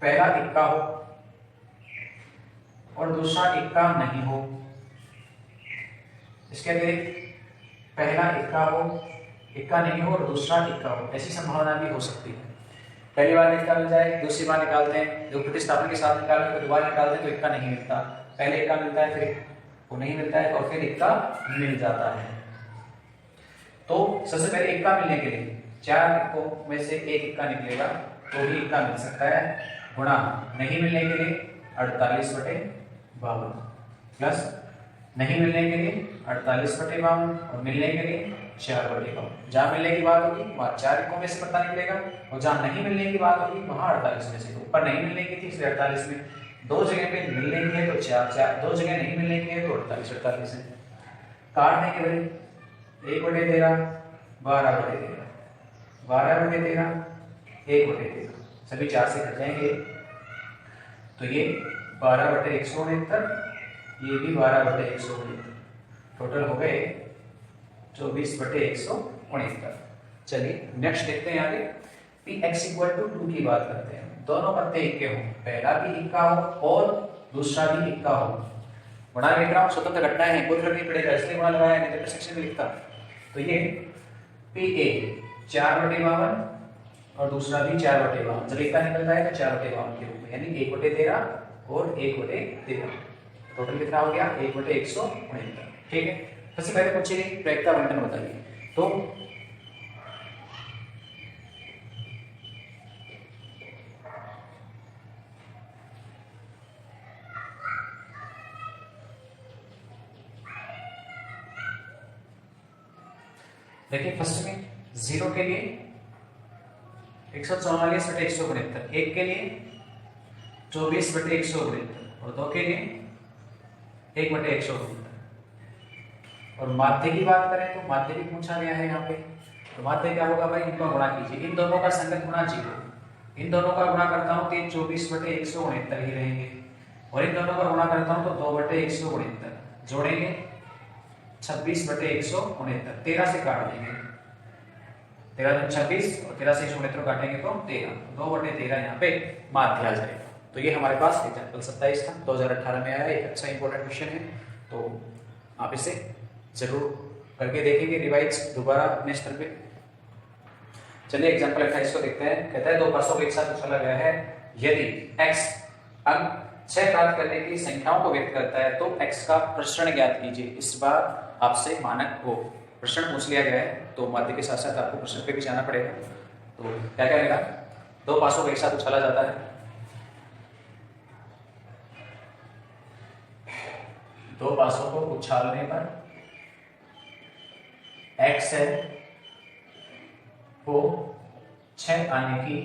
पहला इक्का हो और दूसरा इक्का नहीं हो, इसके लिए पहला इक्का हो, इक्का नहीं हो और दूसरा इक्का हो, ऐसी संभावना भी हो सकती है। पहली बार इक्का मिल जाए, दूसरी बार निकालते हैं, जो प्रतिस्थापन के साथ निकालते हैं तो दोबारा निकालते हैं तो इक्का नहीं मिलता, पहले इक्का मिलता है फिर वो नहीं मिलता है और फिर इक्का मिल जाता है। तो सबसे पहले इक्का मिलने के लिए 4 इक्कों में से एक इक्का निकलेगा तो भी इक्का मिल सकता है, गुणा नहीं मिलने के लिए 48 बटे 52 प्लस नहीं मिलने के लिए 48 बटे 52 और मिलने के लिए 4 बटे 52। जहां मिलने की बात होगी वहां 4 इक्कों में से पता निकलेगा और जहां नहीं मिलने की बात होगी वहां 48 में से। तो ऊपर नहीं मिलने की थी इसलिए 48 में, 2 जगह पे मिलने की है तो 4, 2 जगह नहीं मिलने की है तो 48 है। काट देंगे भाई 1 बटे 13 12 बटे 13 12 बटे 13 1 बटे 13, सभी 4 से कट जाएंगे तो ये 12 बटे 169, ये भी 12 बटे 169, टोटल हो गए 24 बटे 169। चलिए नेक्स्ट देखते हैं आगे। px = 2 की बात करते हैं। दोनों पत्ते इक्के हो, पहला भी इक्का हो और दूसरा भी इक्का हो। गुणा लिख रहा हूं, स्वतंत्र घटनाएं हैं, कोई फर्क नहीं पड़ेगा इसलिए गुणा लगाया, नहीं तो इंटरसेक्शन में लिखता। तो ये pa 4 बटे 52 और दूसरा भी 4 बटे 52, जब इक्का निकलता है तो 4 बटे 52 के रूप में, यानी 1 बटे 13 और 1 बटे 13, टोटल कितना हो गया? 1 बटे 169, ठीक है। सबसे पहले पूछिए प्रायिकता बंटन बताइए। तो देखिए फर्स्ट में 0 के लिए 144 बटे 169, 1 के लिए 24 बटे 169 और 2 के लिए 1 बटे 169। और माध्य की बात करें तो माध्य भी पूछा गया है यहाँ पे, तो माध्य क्या होगा भाई? इनको गुणा कीजिए, इन दोनों का संगत गुणा 0, इन दोनों का गुणा करता हूँ तो 24 बटे 169 ही रहेंगे और इन दोनों का गुणा करता हूँ तो 2 बटे 169, जोड़ेंगे 26 बटे 169, 13 से काट देंगे, 13 26 और 13 से 169 काटेंगे तो 13, 2 बटे 13 यहाँ पे माध्य आ जाएगा। तो ये हमारे पास एग्जाम्पल 27 था, 2018 में आया, एक अच्छा इंपॉर्टेंट क्वेश्चन है, तो आप इसे जरूर करके देखेंगे रिवाइज दोबारा अपने स्तर पे। चलिए एग्जाम्पल 28 को देखते हैं। कहता है दो पासों को एक साथ उछाला गया है, यदि x अंक 6 प्राप्त करने की संख्याओं को व्यक्त करता है तो x का प्रसरण ज्ञात कीजिए। इस बार आपसे मानक को प्रश्न पूछ लिया गया है, तो माध्य के साथ साथ आपको प्रश्न पे भी जाना पड़ेगा। तो क्या क्या लेगा, दो पासों को एक साथ उछाला जाता है, दो पासों को उछालने पर x है वो 6 आने की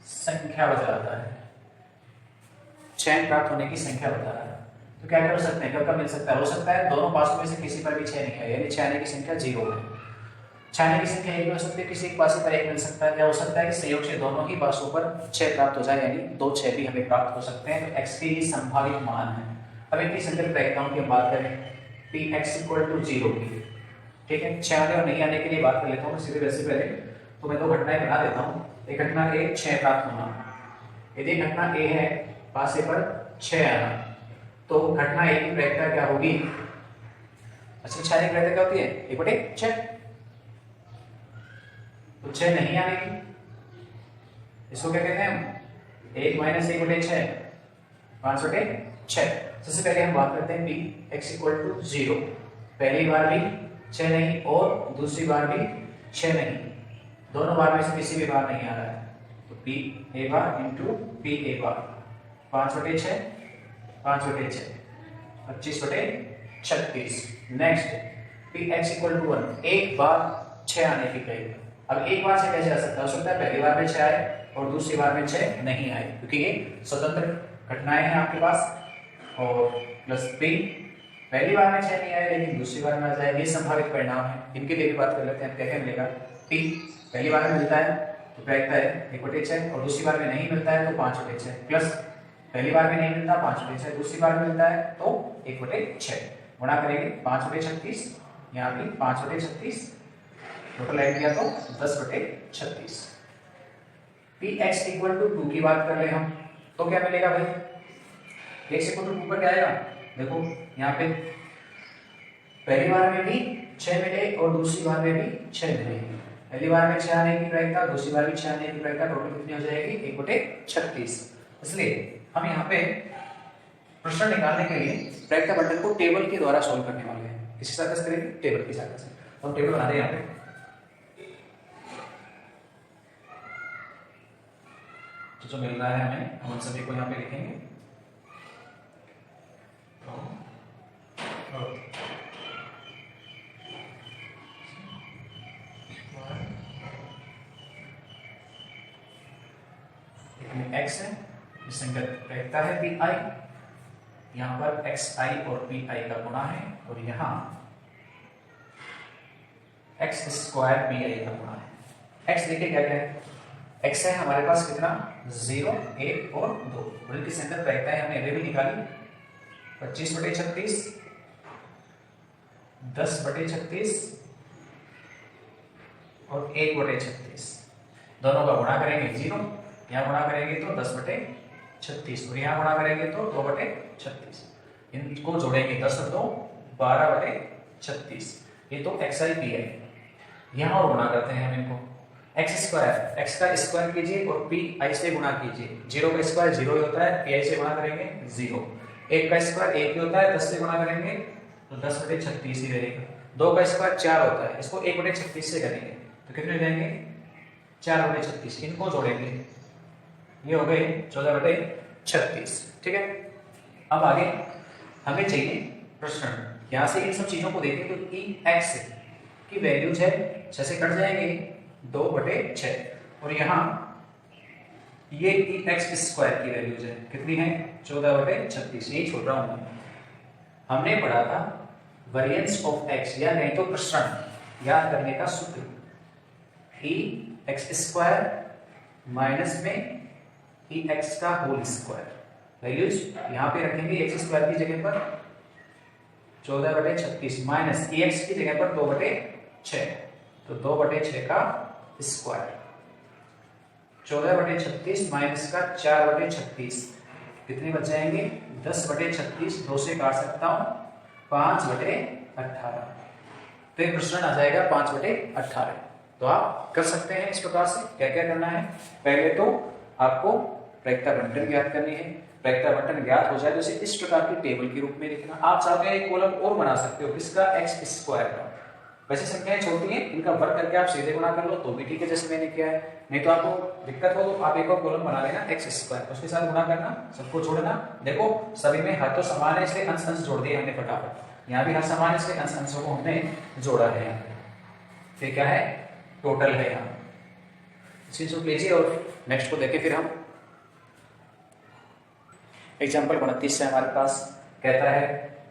संख्या बतलाता है, 6 प्राप्त होने की संख्या बता रहा है। तो क्या कर सकते हैं, कब मिल सकता है, हो सकता है दोनों पासों में से किसी पर भी 6 नहीं है, यानी 6 आने की संख्या 0 है। 6 आने की संख्या 1 हो सकती है, किसी एक पासे पर 1 मिल सकता है, या हो सकता है कि संयोग से दोनों ही पासों पर 6 प्राप्त हो जाए, यानी 2 6 भी हमें प्राप्त हो सकते हैं। तो x के ये संभावित मान है। अब इनकी संकल्प रेखाओं की बात करें, px = 0 की, ठीक है। 6 आने और नहीं आने के लिए बात कर लेता हूँ सीधे वैसे पहले, तो मैं 2 घटनाएं बना देता हूँ। एक घटना A 6 प्राप्त होना, यदि घटना A है पासे पर 6 आना, तो घटना A की प्रायिकता क्या होगी, अच्छा 6 की प्रायिकता क्या होती है, 1/6। तो 6 नहीं आने की, इसको क्या कहते हैं हम, 1 - 1/6, 5/6। सबसे पहले हम बात करते हैं px = 0, पहली बार भी 6 नहीं और दूसरी बार भी 6 नहीं, दोनों बार में से किसी भी बार नहीं आ रहा है, तो p a bar × p a bar, 5/6, 5/6, 25/36। Next px = 1, एक बार 6 आने की कही। अब एक बार 6 कैसे आ सकता है, हो सकता है पहली बार में 6 आए और दूसरी बार में 6 नहीं आए, क्योंकि ये स्वतंत्र घटनाएं हैं आपके पास। और प्लस p, पहली बार में 6 नहीं आए लेकिन दूसरी बार में आ जाए, ये संभावित परिणाम है। इनके लिए भी बात कर लेते हैं, क्या क्या मिलेगा। p पहली बार में मिलता है तो प्रायिकता है 1/6, और दूसरी बार में नहीं मिलता है तो 5/6, प्लस पहली बार में नहीं मिलता 5/6, दूसरी बार में मिलता है तो 1/6, गुणा करेंगे 5/36, यहाँ भी 5/36, टोटल ऐड किया तो 10/36। px = 2 की बात कर ले हम, तो क्या मिलेगा भाई, x = 2 पर क्या आएगा, देखो यहाँ पे पहली बार में भी 6 मिले और दूसरी बार में भी 6 मिले, पहली बार में 6 आने की प्रायिकता, दूसरी बार भी 6 आने की प्रायिकता, टोटल कितनी हो जाएगी, 1/36। इसलिए हम यहाँ पे प्रश्न निकालने के लिए प्रायिकता बंटन को टेबल के द्वारा सॉल्व करने वाले हैं। किसकी सहायता से करेंगे, टेबल की सहायता से। तो हम टेबल बना दें यहाँ पे, तो जो मिल रहा है हमें हम उन सभी को यहाँ पे लिखेंगे। x है, संगत प्रायिकता है pi, यहाँ पर xi और pi का गुणा है, और यहाँ x² pi का गुणा है। x देखिए क्या क्या है, x है हमारे पास कितना, 0, 1 और 2, और इनकी संगत प्रायिकता है हमने अभी भी निकाली, 25/36, 10/36 और 1/36, दोनों का गुणा करेंगे 0, यहाँ गुणा करेंगे तो 10/36, और यहाँ गुणा करेंगे तो 2/36, इनको जोड़ेंगे 10 और 2 12/36, ये तो xi pi। यहाँ और गुणा करते हैं हम इनको, x का स्क्वायर कीजिए और pi से गुणा कीजिए, 0 का स्क्वायर 0 ही होता है, pi से गुणा करेंगे 0, 1 का स्क्वायर 1 ही होता है, 10 से गुणा करेंगे तो 10/36 ही रहेगा, 2 का स्क्वायर 4 होता है, इसको 1/36 से करेंगे तो कितने जाएंगे, 4/36, इनको जोड़ेंगे, ये हो गए 14/36, ठीक है। अब आगे हमें चाहिए प्रश्न, यहाँ से इन सब चीजों को देखें तो ex की वैल्यूज है 6 से कट जाएंगे 2/6, और यहाँ ये ex² की वैल्यूज है कितनी है, 14/36, यही छोड़ रहा हूं। हमने पढ़ा था वेरिएंस ऑफ x, या नहीं तो प्रसरण याद करने का सूत्र, ex² माइनस में ex का होल स्क्वायर, वैल्यूज यहाँ पे रखेंगे, x² की जगह पर 14/36 माइनस ex की जगह पर 2/6, तो 2/6 का स्क्वायर, 14/36 माइनस का 4/36, कितने बच जाएंगे? 10/36, 2 से काट सकता हूँ 5/18। तो एक प्रश्न आ जाएगा 5/18। तो आप कर सकते हैं इस प्रकार से। क्या क्या करना है? पहले तो आपको प्रायिकता बंटन ज्ञात करनी है। प्रायिकता बंटन ज्ञात हो जाए तो इसे इस प्रकार की टेबल के रूप में लिखना। आप चाहते हैं एक कॉलम और बना सकते हो, किसका? x² का। वैसे संख्याएं छोटी हैं, इनका वर्ग करके आप सीधे गुणा कर लो तो भी ठीक है, जैसे मैंने किया है। नहीं तो आपको दिक्कत हो तो आप एक और कॉलम बना लेना x², उसके साथ गुणा करना, सबको जोड़ना। देखो सभी में हर तो समान है इसलिए अंश अंश जोड़ दिए हमने फटाफट। यहाँ भी हर समान है इसलिए अंश अंशों को हमने जोड़ा है। यहाँ पे फिर क्या है? टोटल है यहाँ। स्क्रीनशॉट लीजिए और नेक्स्ट को देखें। फिर हम एग्जाम्पल 29 से हमारे पास कहता है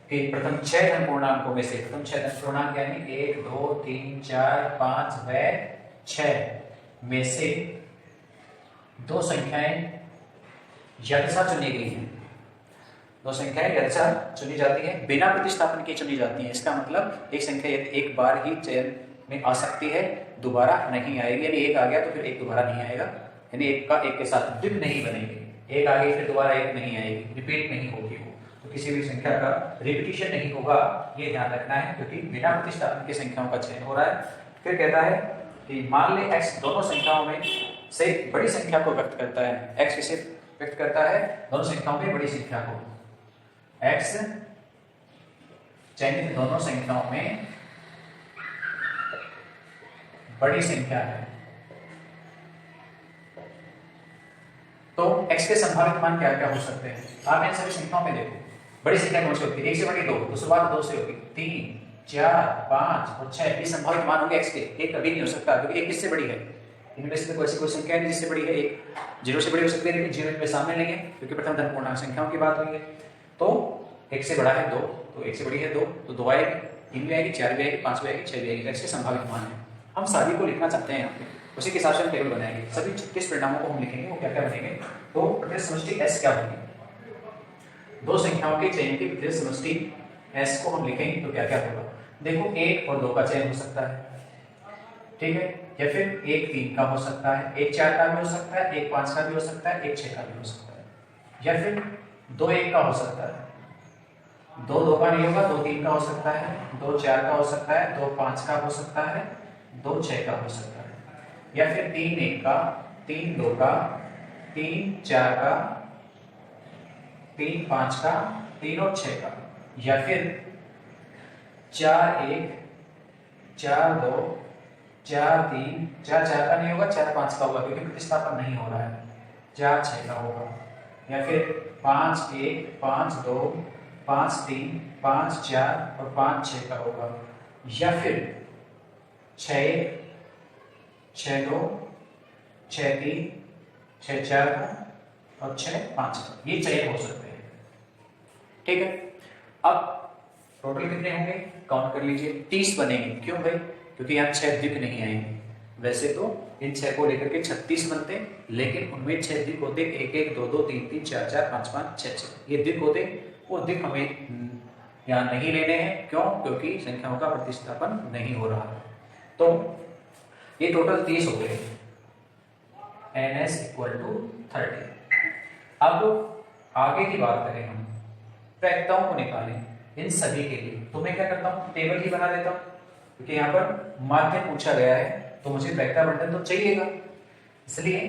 कि प्रथम 6 धन पूर्णांकों में से, प्रथम 6 धन पूर्णांक यानी 1 2 3 4 5 व 6 में से 2 संख्याएं यदसा चुनी गई हैं। 2 संख्याएं यदसा चुनी जाती है, बिना प्रतिस्थापन के चुनी जाती है। इसका मतलब एक संख्या यदि एक बार ही चयन में आ सकती है, दोबारा नहीं आएगी। यानी एक आ गया तो फिर एक दोबारा नहीं आएगा, यानी एक का एक के साथ द्विग नहीं बनेगी। एक आ गई फिर दोबारा एक नहीं आएगी, रिपीट नहीं होगी वो। तो किसी भी संख्या का रिपीटिशन नहीं होगा, ये ध्यान रखना है, क्योंकि बिना प्रतिस्थापन की संख्याओं का चयन हो रहा है। फिर कहता है कि मान ले x दोनों संख्याओं में से बड़ी संख्या को व्यक्त करता है। x किसे व्यक्त करता है? दोनों संख्याओं में बड़ी संख्या को। x चयनित दोनों संख्याओं में बड़ी संख्या है। तो x के संभावित मान क्या क्या हो सकते हैं? आप इन सभी संख्याओं में देखो, बड़ी संख्या कौन सी होती है? 1 से बड़ी 2, तो शुरुआत 2 से होगी। 3 4 5 और 6 ये संभावित मान होंगे x के। एक कभी नहीं हो सकता, क्योंकि एक किससे बड़ी है? इनमें से कोई कोई संख्या है जिससे बड़ी है। एक 0 से बड़ी हो सकती है, लेकिन 0 इनमें शामिल नहीं है, क्योंकि प्रथम धन पूर्णांक संख्याओं की बात हुई है। तो 1 से बड़ा है 2, तो 1 से बड़ी है 2, तो 2 आएगी, 3 भी आएगी, 4 भी आएगी, 5 भी आएगी, 6 भी आएगी। x के संभावित मान है। हम सभी को लिखना चाहते हैं यहाँ पे, उसी के हिसाब से हम टेबल बनाएंगे। सभी 36 परिणामों को हम लिखेंगे, वो क्या क्या बनेंगे। तो प्रतिशत समष्टि s क्या होगी? 2 संख्याओं के चयन की प्रतिशत समष्टि s को हम लिखेंगे तो क्या क्या होगा? देखो 1 और 2 का चयन हो सकता है, ठीक है, या फिर 1 3 का हो सकता है, 1 4 का भी हो सकता है, 1 5 का भी हो सकता है, 1 6 का भी हो सकता है, या फिर 2 1 का हो सकता है, 2 2 का नहीं होगा, 2 3 का हो सकता है, 2 4 का हो सकता है, 2 5 का हो सकता है, 2 6 का हो सकता है, या फिर 3 1 का, 3 2 का, 3 4 का, 3 5 का, 3 और 6 का, या फिर 4 1 4 2 4 3 4 4 का नहीं होगा, 4 5 का होगा, क्योंकि प्रतिस्थापन नहीं हो रहा है, 4 6 का होगा, या फिर 5 1 5 2 5 3 5 4 और 5 6 का होगा, या फिर 6 1 6 2 6 3 6 4 का और 6 5 का, ये चयन हो सकते हैं। ठीक है, अब टोटल कितने होंगे काउंट कर लीजिए। 30 बनेंगे। क्यों भाई? क्योंकि यहाँ 6 द्विक नहीं आएंगे। वैसे तो इन 6 को लेकर के 36 बनते, लेकिन उनमें 6 द्विक होते, 1 1 2 2 3 3 4 4 5 5 6 6 ये द्विक होते। वो द्विक हमें यहाँ नहीं लेने हैं। क्यों? क्योंकि संख्याओं का प्रतिस्थापन नहीं हो रहा है। तो ये टोटल 30 हो गए, NS = 30। अब आगे की बात करें, हम प्रायिकताओं को निकालें इन सभी के लिए। तो मैं क्या करता हूँ, टेबल ही बना देता हूँ, क्योंकि यहाँ पर माध्य पूछा गया है तो मुझे प्रायिकता बंटन तो चाहिएगा। इसलिए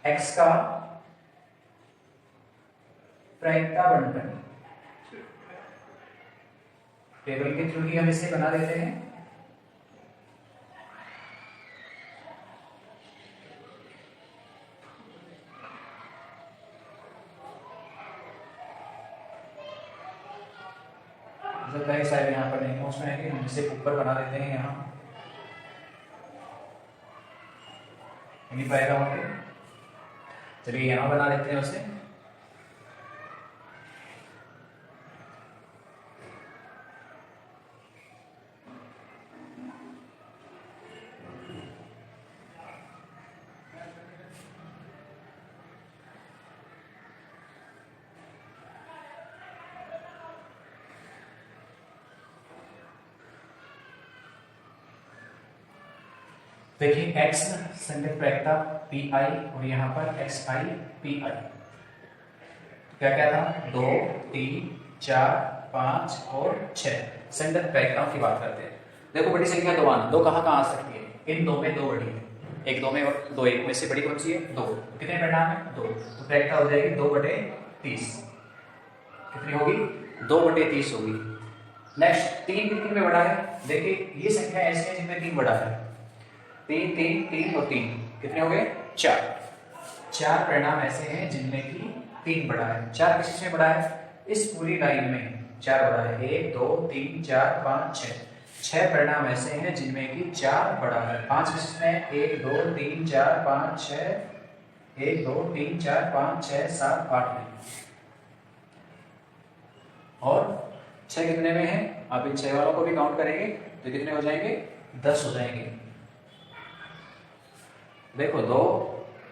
x का प्रायिकता बंटन टेबल के थ्रू ही हम इसे बना देते हैं। शायद यहाँ पर नहीं, उसमें है कि हम इसे ऊपर बना देते हैं। यहाँ नहीं पाएगा वहां पे, चलिए यहाँ बना देते हैं उसे। देखिए x संगत प्रायिकता pi और यहाँ पर xi pi। क्या क्या था, 2 3 4 5 और 6 संगत पैक्टाओं की बात करते हैं। देखो बड़ी संख्या 2 आना, 2 कहाँ कहाँ आ सकती है, इन 2 में 2 बड़ी है, एक 2 में और 2 1 में से बड़ी कौन सी है, 2। कितने परिणाम है, 2, तो पैक्टा हो जाएगी 2/30। कितनी होगी, 2/30 होगी। नेक्स्ट 3 कितने में बड़ा है, देखिए ये संख्या ऐसी है जिनमें 3 बड़ा है, 3 3 3 और 3 कितने हो गए, 4 परिणाम ऐसे हैं जिनमें की 3 बड़ा है। 4 किस में बड़ा है, इस पूरी लाइन में 4 बड़ा है, 1 2 3 4 5 6 परिणाम ऐसे हैं जिनमें की 4 बड़ा है। 5 किस में, 1 2 3 4 5 6, 1 2 3 4 5 6 7 8 में, और 6 कितने में है, आप इन 6 वालों को भी काउंट करेंगे तो कितने हो जाएंगे, 10 हो जाएंगे। देखो 2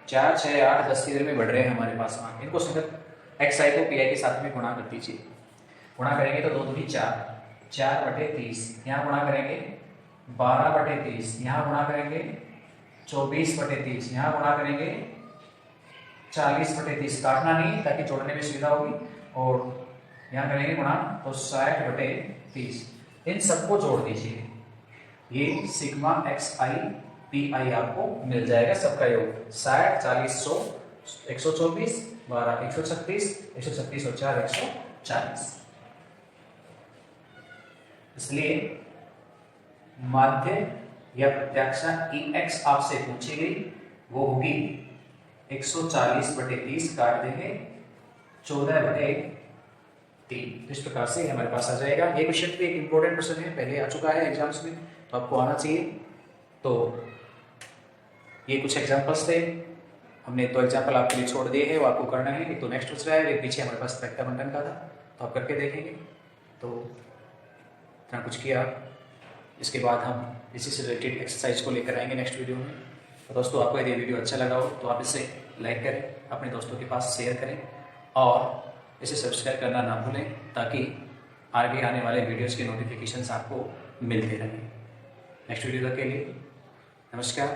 4 6 8 10 इधर में बढ़ रहे हैं हमारे पास अंक, इनको संगत xi को pi के साथ में गुणा कर दीजिए। गुणा करेंगे तो 2 दूनी 4, 4/30, यहाँ गुणा करेंगे 12/30, यहाँ गुणा करेंगे 24/30, यहाँ गुणा करेंगे 40/30, काटना नहीं ताकि जोड़ने में सुविधा होगी, और यहाँ करेंगे गुणा तो 60/30। इन सबको जोड़ दीजिए, ये सिग्मा xi pi आपको मिल जाएगा, सबका योग 60 40 100 124 12 136 136 और 4 140। इसलिए माध्य या प्रत्याक्षा EX आपसे पूछी गई, वो होगी 140/30 काट देंगे 14/3। इस प्रकार से हमारे पास आ जाएगा। ये क्वेश्चन भी एक इंपॉर्टेंट क्वेश्चन है, पहले आ चुका है एग्जाम्स में, तो आपको आना चाहिए। तो ये कुछ एग्जाम्पल्स थे, हमने 2 एग्जाम्पल आपके लिए छोड़ दिए हैं, वो आपको करना है। एक तो नेक्स्ट दूसरा है, एक पीछे हमारे पास पैक्टा बंधन का था, तो आप करके देखेंगे। तो इतना कुछ किया, इसके बाद हम इसी से रिलेटेड एक्सरसाइज को लेकर आएंगे नेक्स्ट वीडियो में। तो दोस्तों आपको यदि वीडियो अच्छा लगा हो तो आप इसे लाइक करें, अपने दोस्तों के पास शेयर करें, और इसे सब्सक्राइब करना ना भूलें, ताकि आगे आने वाले वीडियोज़ के नोटिफिकेशंस आपको मिलते रहें। नेक्स्ट वीडियो तक के लिए नमस्कार।